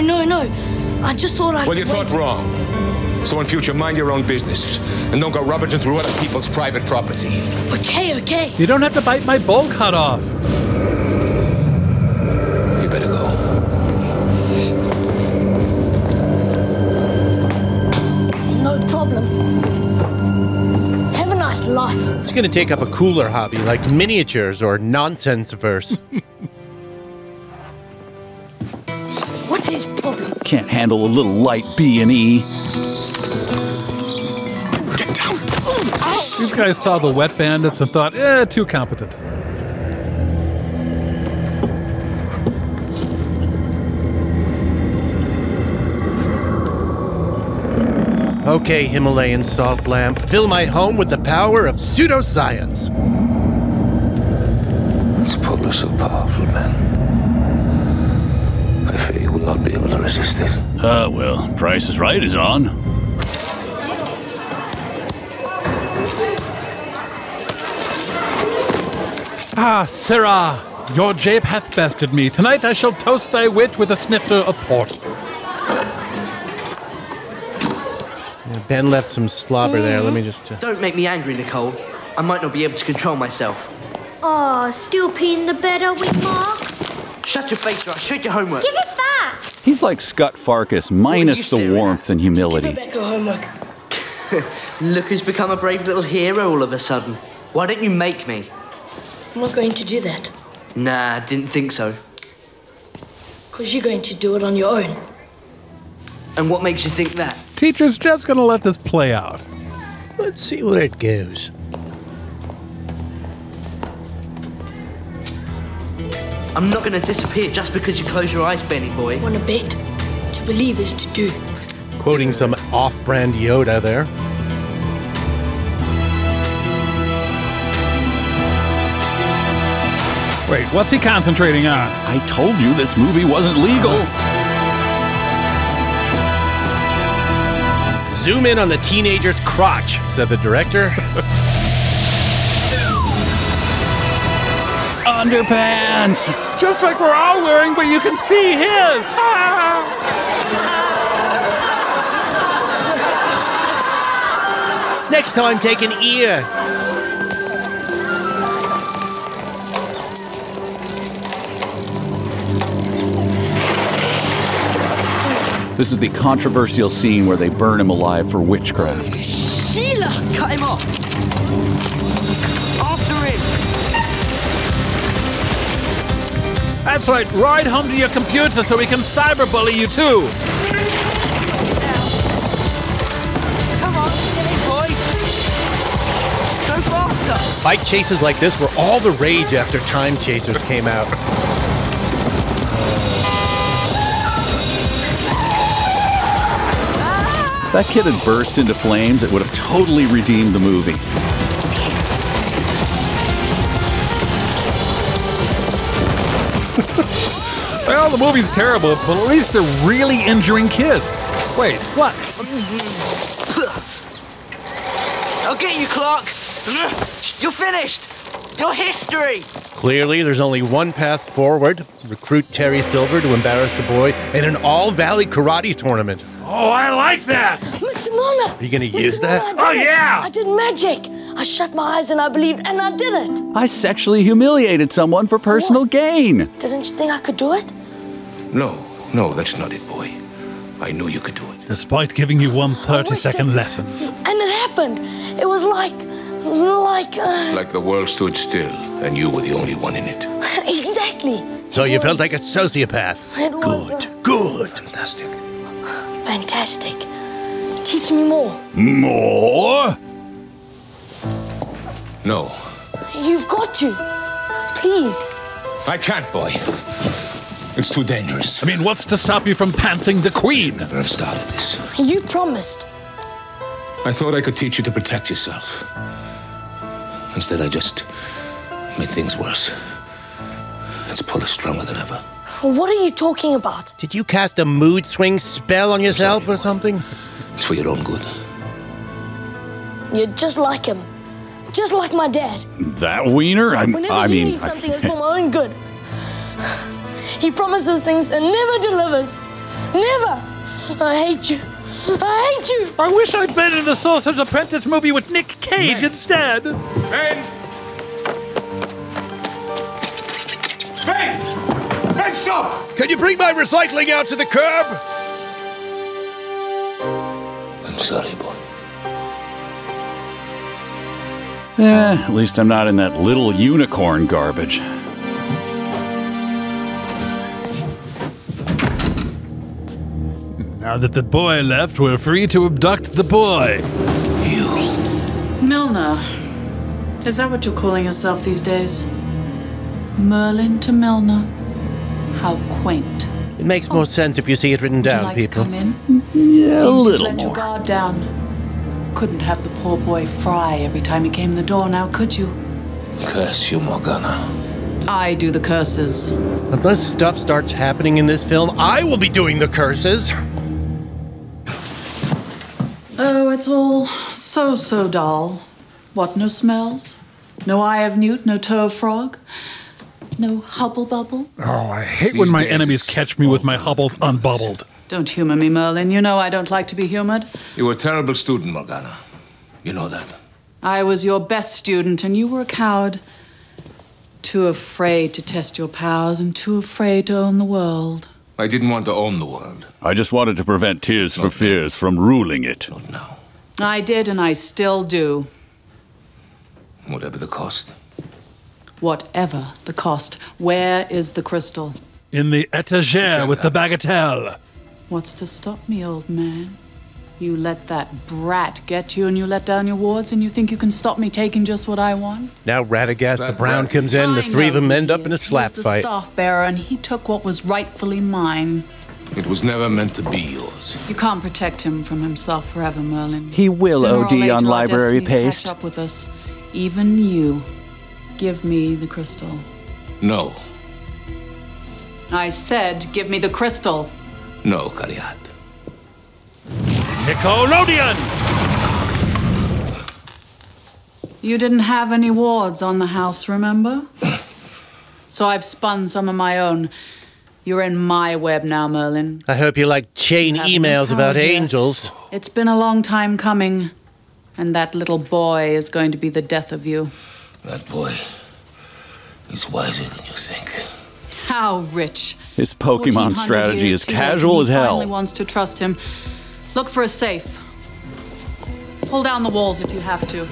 I just thought I Well, could you thought wait. wrong. So in future, mind your own business. And don't go rummaging through other people's private property. Okay. You don't have to bite my bowl cut off. You better go. No problem. Have a nice life. He's gonna take up a cooler hobby like miniatures or nonsense verse. What's his problem? Can't handle a little light B&E. These guys saw the wet bandits and thought, too competent. Okay, Himalayan salt lamp, fill my home with the power of pseudoscience. This pull is so powerful, man. I fear you will not be able to resist it. Well, Price is Right is on. Ah, sirrah, your jape hath bested me. Tonight I shall toast thy wit with a snifter of port. Ben left some slobber there. Let me just... Don't make me angry, Nicole. I might not be able to control myself. Oh, still peeing the bed, are we, Mark? Shut your face or I'll shoot your homework. Give it back! He's like Scut Farkas, minus the warmth and humility. Give her back her homework. Look who's become a brave little hero all of a sudden. Why don't you make me? I'm not going to do that. Nah, didn't think so. Because you're going to do it on your own. And what makes you think that? Teacher's just gonna let this play out. Let's see where it goes. I'm not going to disappear just because you close your eyes, Benny boy. Want to bet? believers to do. Quoting some off-brand Yoda there. Wait, what's he concentrating on? I told you this movie wasn't legal. Zoom in on the teenager's crotch, said the director. Underpants! Just like we're all wearing, but you can see his! Next time, take an ear. This is the controversial scene where they burn him alive for witchcraft. Sheila! Cut him off! After him! That's right, ride home to your computer so we can cyberbully you too! Come on, get in, boys! Go faster! Bike chases like this were all the rage after Time Chasers came out. If that kid had burst into flames, it would have totally redeemed the movie. Well, the movie's terrible, but at least they're really injuring kids. Wait, what? I'll get you, Clark! You're finished! You're history! Clearly, there's only one path forward. Recruit Terry Silver to embarrass the boy in an all-valley karate tournament. Oh, I like that! Mr. Milner! Are you going to use that? Oh, yeah! I did magic! I shut my eyes and I believed, and I did it! I sexually humiliated someone for personal gain. Didn't you think I could do it? No, that's not it, boy. I knew you could do it. Despite giving you one 30-second lesson. And it happened! It was like Like the world stood still, and you were the only one in it. Exactly! So you felt like a sociopath. It was Good. Fantastic. fantastic. Teach me more. More? No. You've got to. Please. I can't, boy. It's too dangerous. I mean, what's to stop you from pantsing the queen? Never have started this. You promised. I thought I could teach you to protect yourself. Instead, I just made things worse. Its pull is stronger than ever. What are you talking about? Did you cast a mood swing spell on yourself or something? It's for your own good. You're just like him. Just like my dad. That wiener? Whenever he needs something, it's for my own good. He promises things and never delivers. Never. I hate you. I hate you. I wish I'd been in the Sorcerer's Apprentice movie with Nick Cage instead. Ben! Ben! Ben, stop! Can you bring my recycling out to the curb? I'm sorry, boy. At least I'm not in that little unicorn garbage. Now that the boy left, we're free to abduct the boy. Milner. Is that what you're calling yourself these days? Merlin to Milner. How quaint. It makes more sense if you see it written Would you down, like people. to come in? Yeah, Seems a you've little let your more. guard down. Couldn't have the poor boy fry every time he came in the door, now could you? Curse you, Morgana. I do the curses. Unless stuff starts happening in this film, I will be doing the curses. Oh, it's all so dull. What, no smells? No eye of newt, no toe of frog? No hubble bubble? Oh, I hate when my enemies catch me with my hubbles unbubbled. Don't humor me, Merlin. You know I don't like to be humored. You were a terrible student, Morgana. You know that. I was your best student, and you were a coward. Too afraid to test your powers and too afraid to own the world. I didn't want to own the world. I just wanted to prevent Tears for Fears from ruling it. Not now. I did, and I still do. Whatever the cost. Whatever the cost. Where is the crystal? In the etagere with the bagatelle. What's to stop me, old man? You let that brat get you, and you let down your wards, and you think you can stop me taking just what I want? Now Radagast the Brown comes in, the three of them end up in a slap He was the fight. staff bearer, and he took what was rightfully mine. It was never meant to be yours. You can't protect him from himself forever, Merlin. He will Sooner or OD later, on our library destinies paste. Catch up with us. Even you. Give me the crystal. No. I said, give me the crystal. No, Kariat. Nickelodeon! You didn't have any wards on the house, remember? So I've spun some of my own. You're in my web now, Merlin. I hope you like chain emails about angels. It's been a long time coming, and that little boy is going to be the death of you. That boy is wiser than you think. How rich. His Pokemon 1400 strategy years is too late, casual and as he hell. finally wants to trust him. Look for a safe. Pull down the walls if you have to.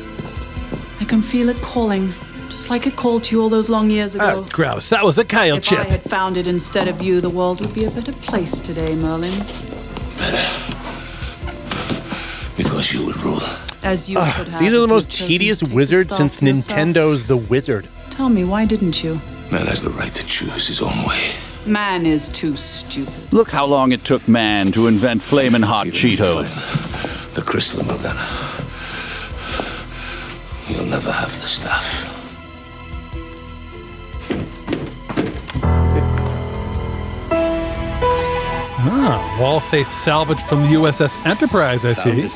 I can feel it calling, just like it called to you all those long years ago. Ah, grouse. That was a Kyle If chip. I had found it instead of you, the world would be a better place today, Merlin. Because you would rule. As you could have. These are the if most you'd chosen tedious to take the wizards staff since for yourself. Nintendo's The Wizard. Tell me, why didn't you? Man has the right to choose his own way. Man is too stupid. Look how long it took man to invent flamin' hot Cheetos. The crystal, Morgana. You'll never have the stuff. Ah, wall safe salvaged from the USS Enterprise, I see.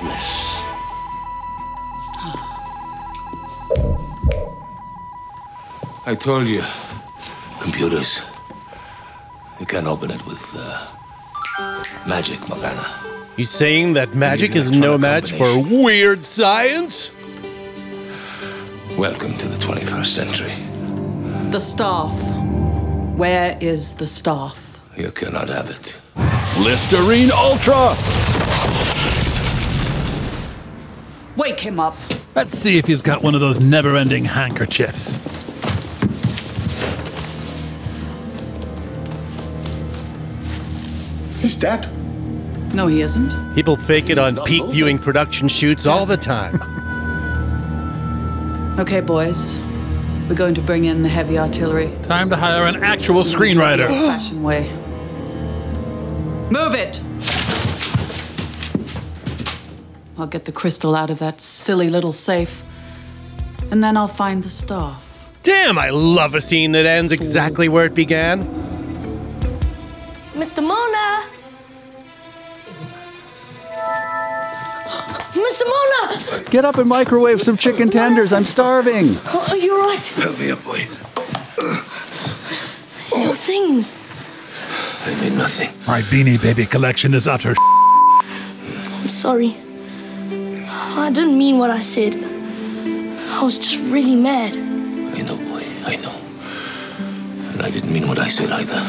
I told you. Computers. You can't open it with magic, Morgana. You saying that magic need is no electronic match for weird science? Welcome to the 21st century. The staff. Where is the staff? You cannot have it. Listerine Ultra! Wake him up. Let's see if he's got one of those never-ending handkerchiefs. He's dead. No, he isn't. People fake it on peak viewing production shoots all the time. Okay, boys. We're going to bring in the heavy artillery. Time to hire an actual screenwriter. The old-fashioned way. Move it! I'll get the crystal out of that silly little safe, and then I'll find the staff. Damn, I love a scene that ends exactly where it began. Mr. Mona! Mr. Mona! Get up and microwave some chicken tenders. I'm starving. Are you right? Help me up, boy. Your things. I mean nothing. My Beanie Baby collection is utter I'm sorry. I didn't mean what I said. I was just really mad. I know, boy. I know. And I didn't mean what I said either.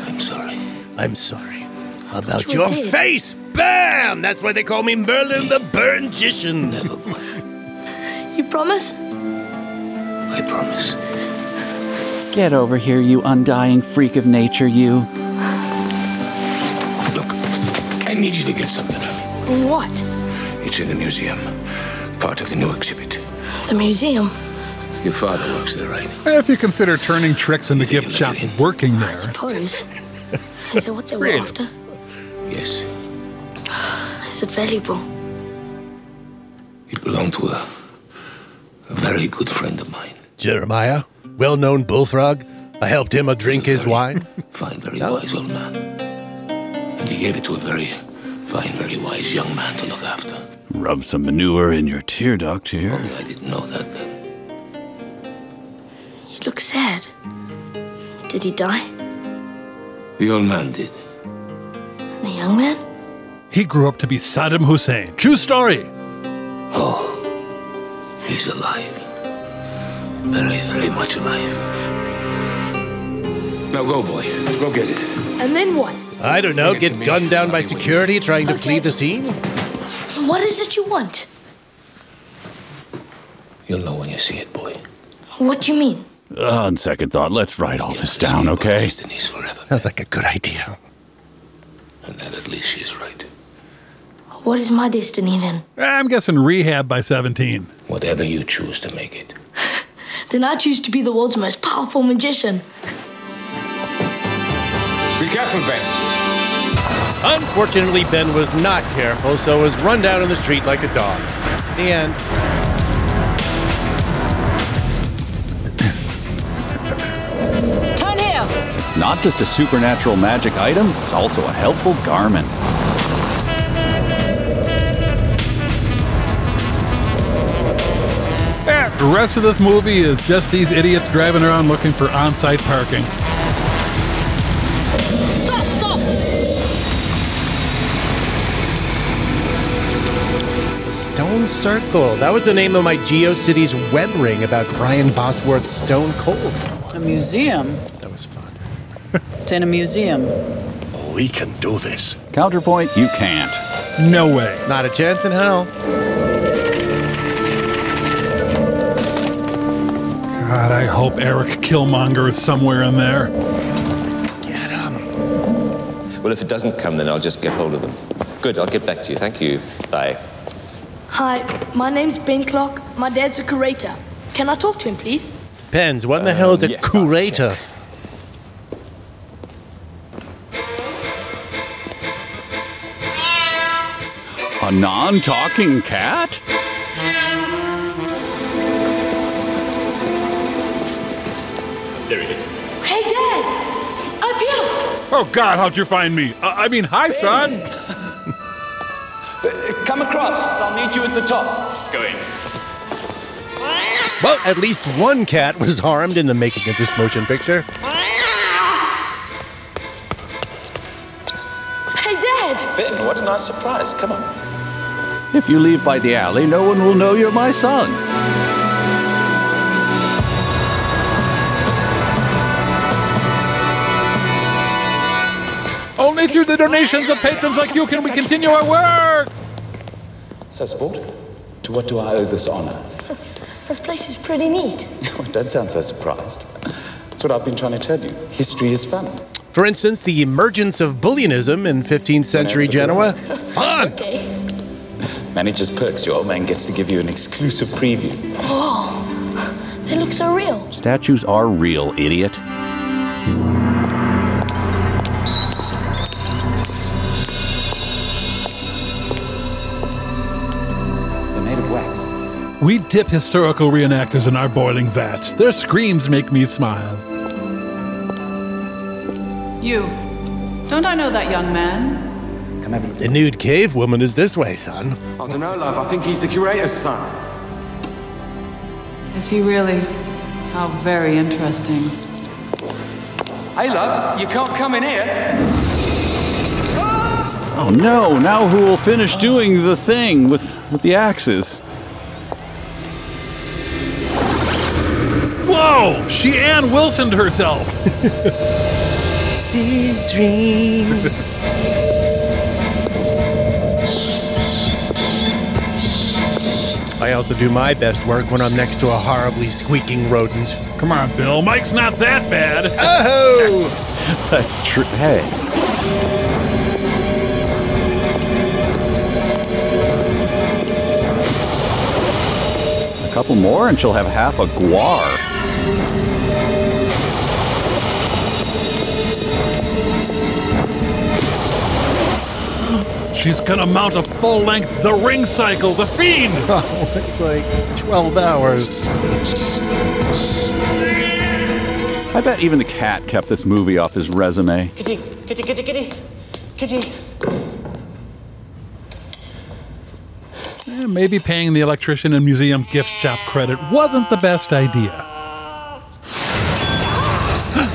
I'm sorry. I'm sorry. How about you were your dead. face? Bam! That's why they call me Merlin the Burn-gician. Never, boy. You promise? I promise. Get over here, you undying freak of nature, you. Look, I need you to get something. What? It's in the museum. Part of the new exhibit. The museum? Your father works there, right? If you consider turning tricks in the gift shop working there. Suppose. Is that what they were Creative. after? Yes. Is it valuable? It belonged to a very good friend of mine. Jeremiah, well-known bullfrog. I helped him drink his wine. Fine, very wise old man. And he gave it to a very fine, very wise young man to look after. Rub some manure in your tear duct here. Oh, I didn't know that then. You look sad. Did he die? The old man did. And the young man? He grew up to be Saddam Hussein. True story. Oh, he's alive. Very, very much alive. Now go, boy. Go get it. And then what? I don't know, get gunned down by security trying to flee the scene? What is it you want? You'll know when you see it, boy. What do you mean? On second thought, let's write all this down, okay? Destiny's forever. Sounds like a good idea. And then at least she's right. What is my destiny then? I'm guessing rehab by 17. Whatever you choose to make it. Then I choose to be the world's most powerful magician. Be careful, Ben. Unfortunately, Ben was not careful, so was run down in the street like a dog. The end. Turn here! It's not just a supernatural magic item, it's also a helpful garment. The rest of this movie is just these idiots driving around looking for on-site parking. Stop! Stop! Stone Circle. That was the name of my GeoCities web ring about Brian Bosworth's Stone Cold. A museum? That was fun. It's in a museum. We can do this. Counterpoint, you can't. No way. Not a chance in hell. God, I hope Eric Killmonger is somewhere in there. Get him. Well, if it doesn't come, then I'll just get hold of them. Good, I'll get back to you. Thank you. Bye. Hi, my name's Ben Clark. My dad's a curator. Can I talk to him, please? Pens, what in the hell is a yes, curator? A non-talking cat? There it is. Hey, Dad! Up here! Oh, God, how'd you find me? Hi, son. Come across. I'll meet you at the top. Go in. Well, at least one cat was harmed in the making of this motion picture. Hey, Dad! Finn, what a nice surprise. Come on. If you leave by the alley, no one will know you're my son. Only through the donations of patrons like you can we continue our work! So, Sport, to what do I owe this honor? This place is pretty neat. Don't sound so surprised. That's what I've been trying to tell you. History is fun. For instance, the emergence of Bullionism in 15th century Genoa. Fun! Okay. Manager's perks. Your old man gets to give you an exclusive preview. Oh, they look so real. Statues are real, idiot. They're made of wax. We dip historical reenactors in our boiling vats. Their screams make me smile. You. Don't I know that young man? Come have a look. The nude cave woman is this way, son. I don't know, love. I think he's the curator's son. Is he really? How very interesting. Hey, love, you can't come in here. Oh no, now who will finish doing the thing with the axes? Whoa! She Ann Wilsoned herself! These dreams. I also do my best work when I'm next to a horribly squeaking rodent. Come on, Bill. Mike's not that bad. Oh! That's true. Hey. A couple more and she'll have half a guar. She's gonna mount a full-length The Ring Cycle, The Fiend! Oh, it's like 12 hours. I bet even the cat kept this movie off his resume. Kitty, kitty, kitty, kitty, kitty. Maybe paying the electrician and museum gift shop credit wasn't the best idea.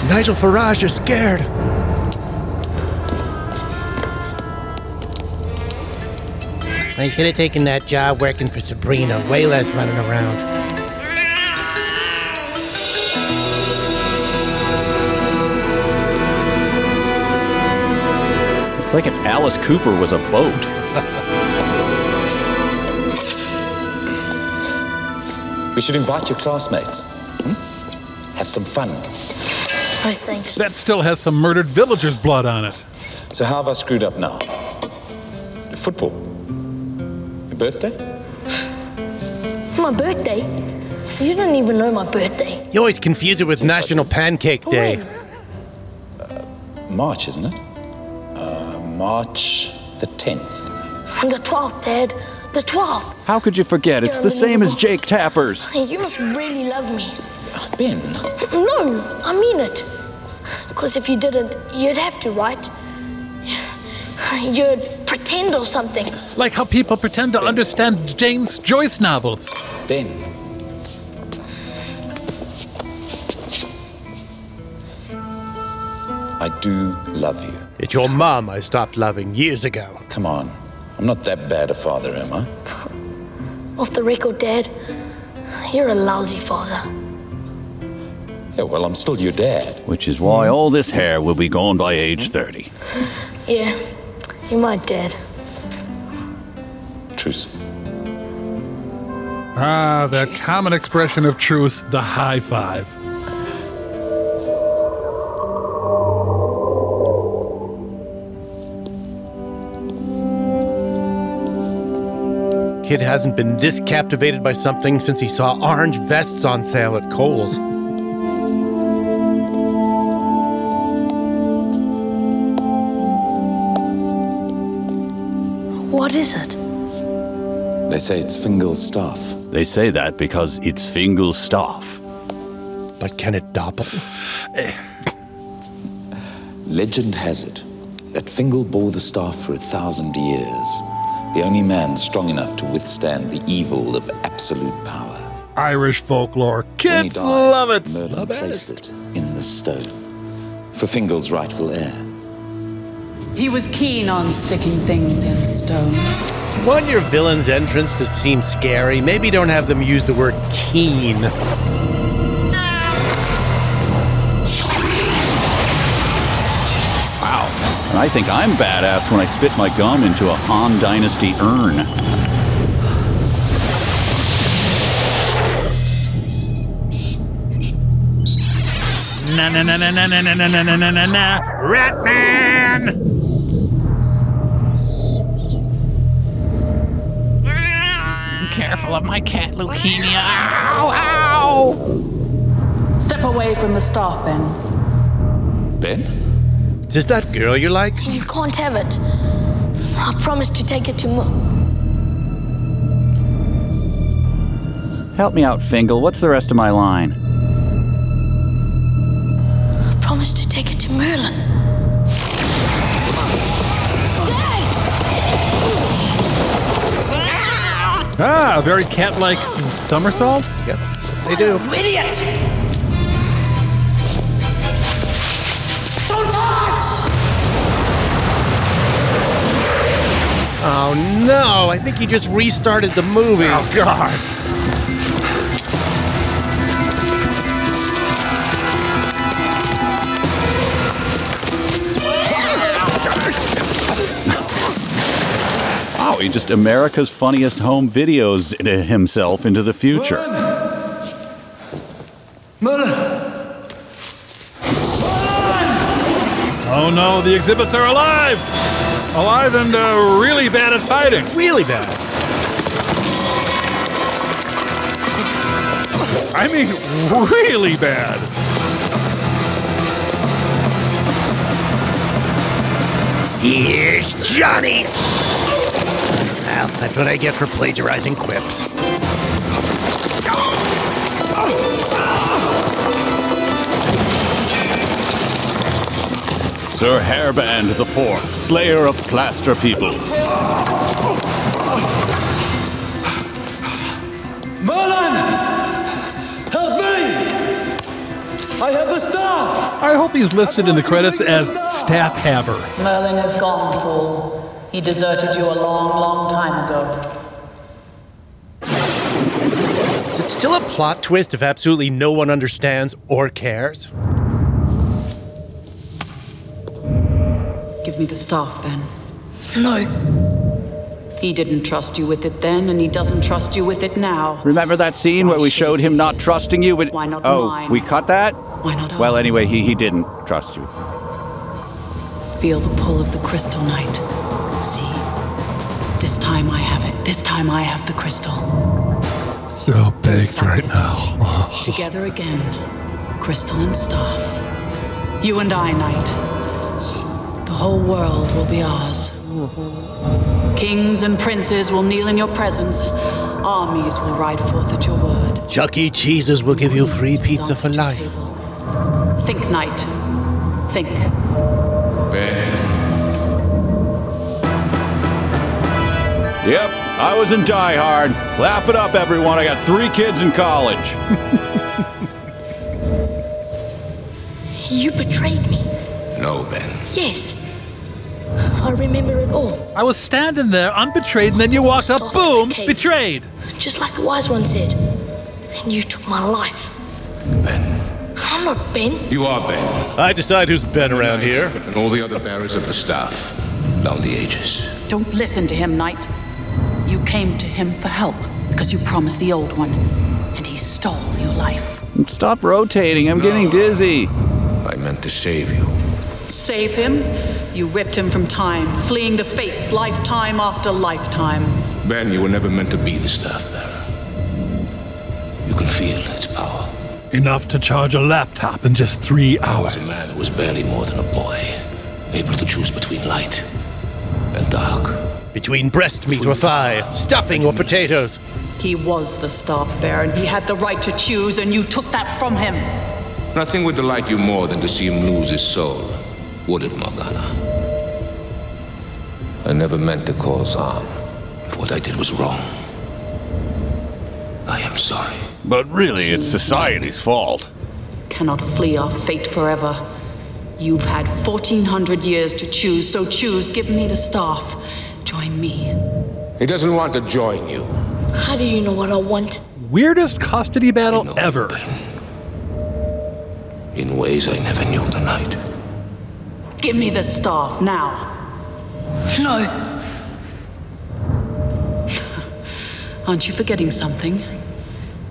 Nigel Farage is scared. I should have taken that job working for Sabrina. Way less running around. It's like if Alice Cooper was a boat. We should invite your classmates. Have some fun. Oh, thanks. That still has some murdered villagers' blood on it. So how have I screwed up now? Football. Your birthday? My birthday? You don't even know my birthday. You always confuse it with National Pancake Day. March, isn't it? March the 10th. The 12th, Dad. The 12th. How could you forget? It's the same as Jake Tapper's. You must really love me. Ben. No, I mean it. Because if you didn't, you'd have to, right? You'd pretend or something. Like how people pretend to understand James Joyce novels. Ben. I do love you. It's your mom I stopped loving years ago. Come on. I'm not that bad a father, am I? Off the record, Dad, you're a lousy father. Yeah, well, I'm still your dad. Which is why all this hair will be gone by age 30. Yeah, you're my dad. Truce. Ah, that common expression of truce, the high five. Kid hasn't been this captivated by something since he saw orange vests on sale at Kohl's. What is it? They say it's Fingal's staff. They say that because it's Fingal's staff. But can it doppel? Legend has it that Fingal bore the staff for 1,000 years. The only man strong enough to withstand the evil of absolute power. Irish folklore. When he Kids died, love it. Merlin placed it in the stone for Fingal's rightful heir. He was keen on sticking things in stone. You want your villain's entrance to seem scary? Maybe don't have them use the word keen. Wow. And I think I'm badass when I spit my gum into a Han Dynasty urn. Na na na na na na na na na na na na Ratman! Careful of my cat leukemia. Ow! Ow! Step away from the staff, Ben. Ben? Is this that girl you like? You can't have it. I promised to take it to Help me out, Fingal. What's the rest of my line? I promised to take it to Merlin. Ah, a very cat-like somersault? Yep, they do. Idiots! Don't touch! Oh no, I think he just restarted the movie. Oh God. Wow, he just America's Funniest Home Videos himself into the future. Merlin! Oh no, the exhibits are alive! Alive and really bad at fighting. Really bad. I mean, really bad. Here's Johnny! Well, that's what I get for plagiarizing quips. Sir Hairband the Fourth, slayer of plaster people. Merlin! Help me! I have the staff! I hope he's listed in the credits as staff haver. Merlin is gone, fool. He deserted you a long, long time ago. Is it still a plot twist if absolutely no one understands or cares? Give me the staff, Ben. No. He didn't trust you with it then, and he doesn't trust you with it now. Remember that scene where we showed him not trusting you with... Why not Oh, mine? we cut that? Why not Well, ours? anyway, he didn't trust you. Feel the pull of the crystal, Knight. See? This time I have it. This time I have the crystal. So baked right now. Together again. Crystal and staff. You and I, Knight. The whole world will be ours. Kings and princes will kneel in your presence. Armies will ride forth at your word. Chuck E. Cheese's will give you free pizza for life. Think, knight. Think. Yep, I was in Die Hard. Laugh it up, everyone. I got 3 kids in college. You betrayed me. No, Ben. Yes. I remember it all. I was standing there, unbetrayed, and then you walked up, boom, betrayed. Just like the wise one said. And you took my life. Ben. I'm not Ben. You are Ben. I decide who's Ben around here. And all the other bearers of the staff down the ages. Don't listen to him, knight. You came to him for help because you promised the old one, and he stole your life. Stop rotating. I'm getting dizzy. I meant to save you. Save him? You ripped him from time, fleeing the fates lifetime after lifetime. Ben, you were never meant to be the staff bearer. You can feel its power. Enough to charge a laptop in just 3 hours. I was a man who was barely more than a boy, able to choose between light and dark. Between breast meat or thigh, stuffing or potatoes. He was the staff bearer, and he had the right to choose, and you took that from him. Nothing would delight you more than to see him lose his soul, would it, Morgana? I never meant to cause harm. If what I did was wrong, I am sorry. But really, it's society's fault. Cannot flee our fate forever. You've had 1,400 years to choose, so choose. Give me the staff. Join me. He doesn't want to join you. How do you know what I want? Weirdest custody battle ever. In ways I never knew the night. Give me the staff now. No. Aren't you forgetting something?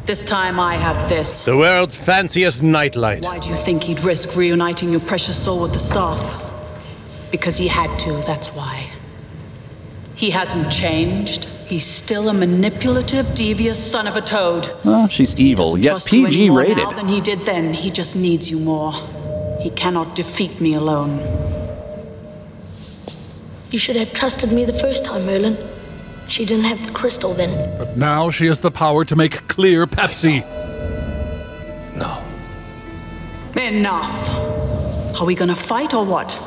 This time I have this. The world's fanciest nightlight. Why do you think he'd risk reuniting your precious soul with the staff? Because he had to, that's why. He hasn't changed. He's still a manipulative, devious son of a toad. Well, she's evil, yet Trust you PG any more rated. now than he did then. He just needs you more. He cannot defeat me alone. You should have trusted me the first time, Merlin. She didn't have the crystal then. But now she has the power to make clear Pepsi. No. Enough. Are we gonna fight or what?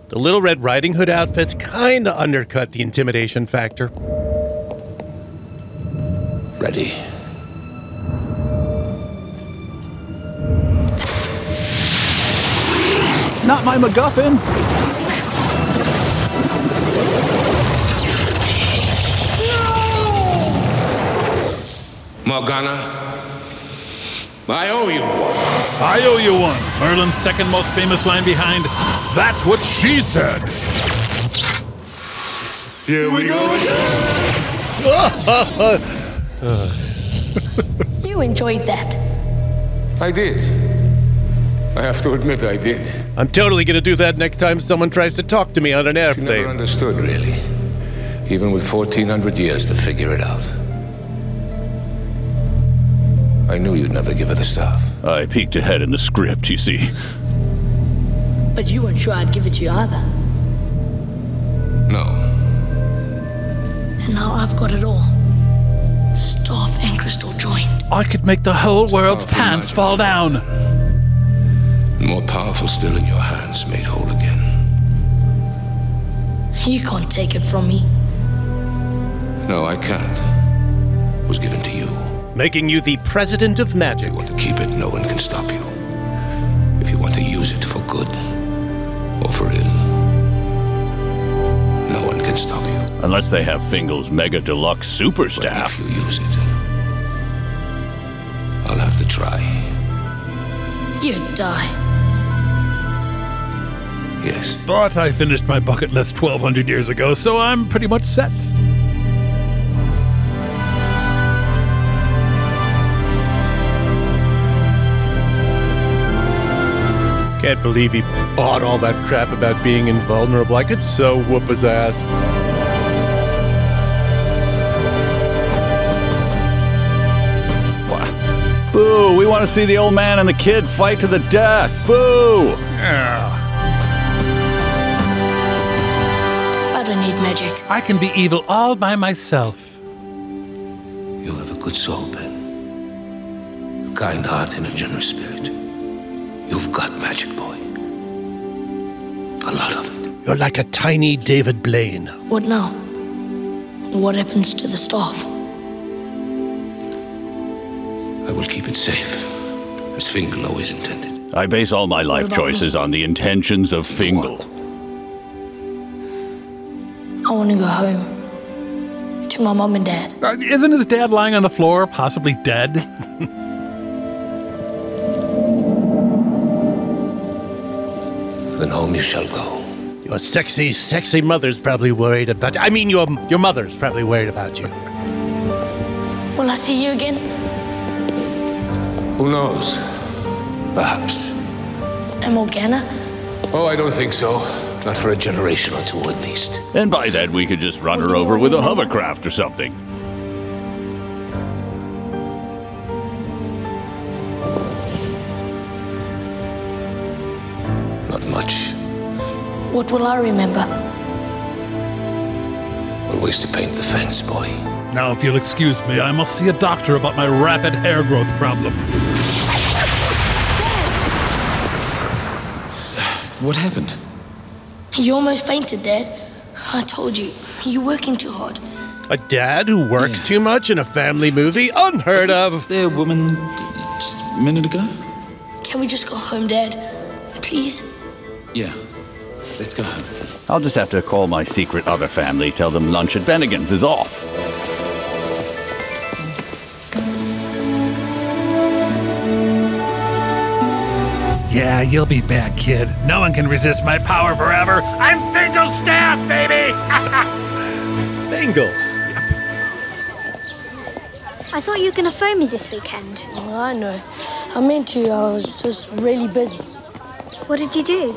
The Little Red Riding Hood outfits kinda undercut the intimidation factor. Ready. Not my MacGuffin. Morgana, I owe you one. I owe you one. Merlin's second most famous line behind, "That's what she said." Here we go again. You enjoyed that. I did. I have to admit I did. I'm totally gonna do that next time someone tries to talk to me on an She airplane. never understood, really. Even with 1,400 years to figure it out. I knew you'd never give her the staff. I peeked ahead in the script, you see. But you weren't sure I'd give it to you either. No. And now I've got it all. Staff and crystal joined. I could make the whole world's pants fall down. And more powerful still in your hands, made whole again. You can't take it from me. No, I can't. It was given to you. Making you the president of magic. If you want to keep it, no one can stop you. If you want to use it for good or for ill, no one can stop you. Unless they have Fingal's Mega Deluxe Super But Staff. if you use it, I'll have to try. You'd die. Yes. But I finished my bucket list 1,200 years ago, so I'm pretty much set. Can't believe he bought all that crap about being invulnerable. I could so whoop his ass. Boo! We want to see the old man and the kid fight to the death. Boo! Yeah. magic. I can be evil all by myself. You have a good soul, Ben. A kind heart and a generous spirit. You've got magic, boy. A lot of it. You're like a tiny David Blaine. What now? What happens to the staff? I will keep it safe, as Fingal always intended. I base all my life choices on the intentions of Fingal. I want to go home. To my mom and dad. Isn't his dad lying on the floor, possibly dead? Then home you shall go. Your sexy, sexy mother's probably worried about you. I mean, your mother's probably worried about you. Will I see you again? Who knows? Perhaps. And Morgana? Oh, I don't think so. Not for a generation or two, at least. And by then, we could just run her over with a hovercraft or something. Not much. What will I remember? Always to paint the fence, boy. Now, if you'll excuse me, I must see a doctor about my rapid hair growth problem. What happened? You almost fainted, Dad. I told you. You're working too hard. A dad who works too much in a family movie? Unheard of. There, woman, just a minute ago? Can we just go home, Dad? Please? Yeah. Let's go home. I'll just have to call my secret other family, tell them lunch at Bennigan's is off. Yeah, you'll be back, kid. No one can resist my power forever. I'm Fingal's staff, baby! Fingal? I thought you were going to phone me this weekend. Oh, I know. I meant to. I was just really busy. What did you do?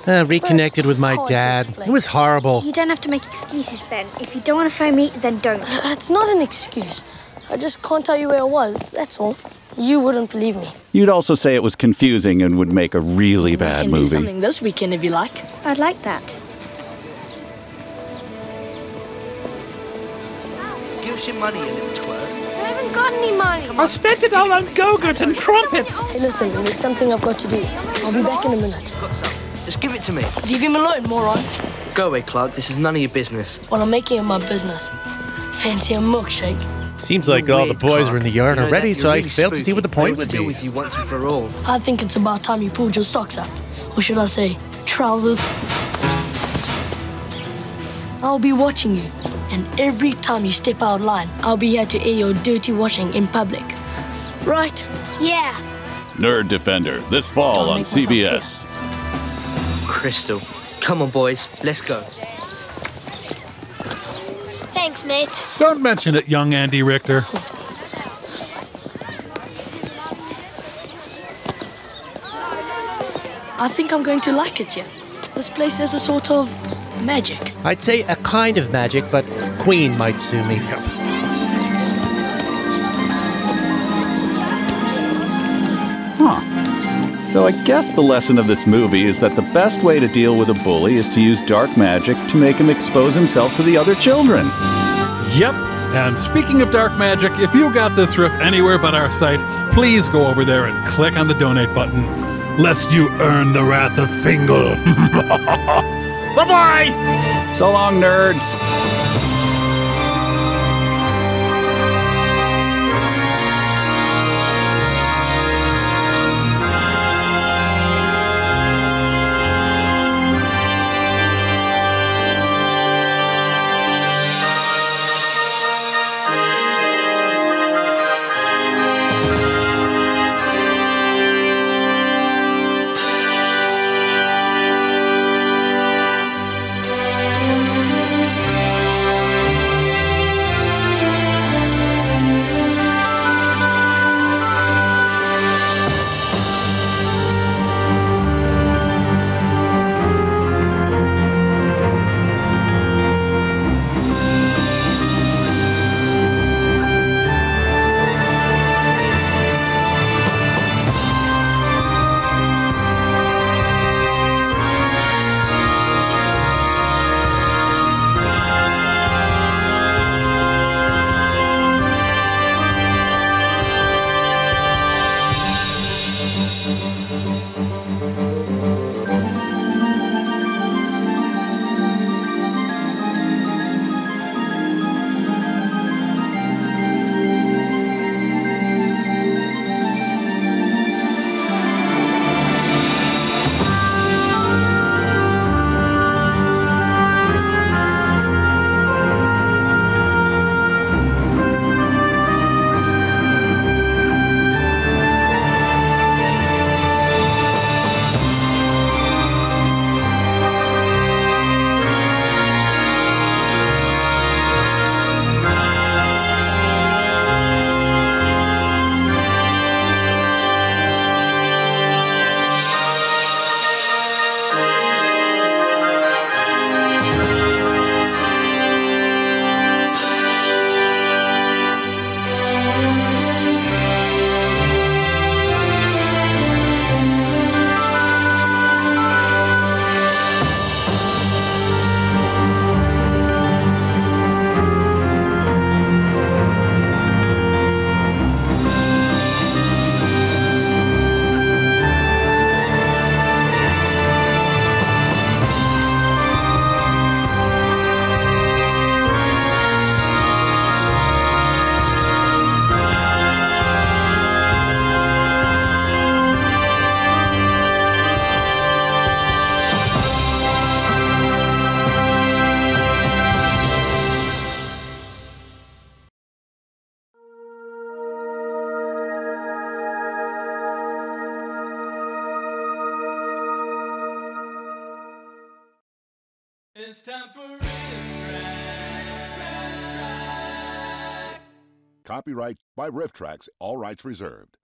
Reconnected with my dad. It was horrible. You don't have to make excuses, Ben. If you don't want to phone me, then don't. It's not an excuse. I just can't tell you where I was, that's all. You wouldn't believe me. You'd also say it was confusing and would make a really bad We can do movie. something this weekend if you like. I'd like that. Give us your money, you little twerp. I haven't got any money. I spent it all on Go-Gurt and crumpets. Hey, listen, there's something I've got to do. I'll be back in a minute. Got some. Just give it to me. Leave him alone, moron. Go away, Clark. This is none of your business. Well, I'm making it my business. Fancy a milkshake? Seems like all the boys were in the yard already, so I failed to see what the point would deal be. with you once and for all. I think it's about time you pulled your socks up. Or should I say, trousers? I'll be watching you. And every time you step out of line, I'll be here to air your dirty washing in public. Right? Yeah. Nerd Defender, this fall on CBS. Crystal. Come on, boys. Let's go. Thanks, mate. Don't mention it, young Andy Richter. I think I'm going to like it here. This place has a sort of magic. I'd say a kind of magic, but Queen might sue me. Huh. So I guess the lesson of this movie is that the best way to deal with a bully is to use dark magic to make him expose himself to the other children. Yep. And speaking of dark magic, if you got this riff anywhere but our site, please go over there and click on the donate button, lest you earn the wrath of Fingal. Bye-bye! So long, nerds. it's time for RiffTrax. Copyright by RiffTrax, all rights reserved.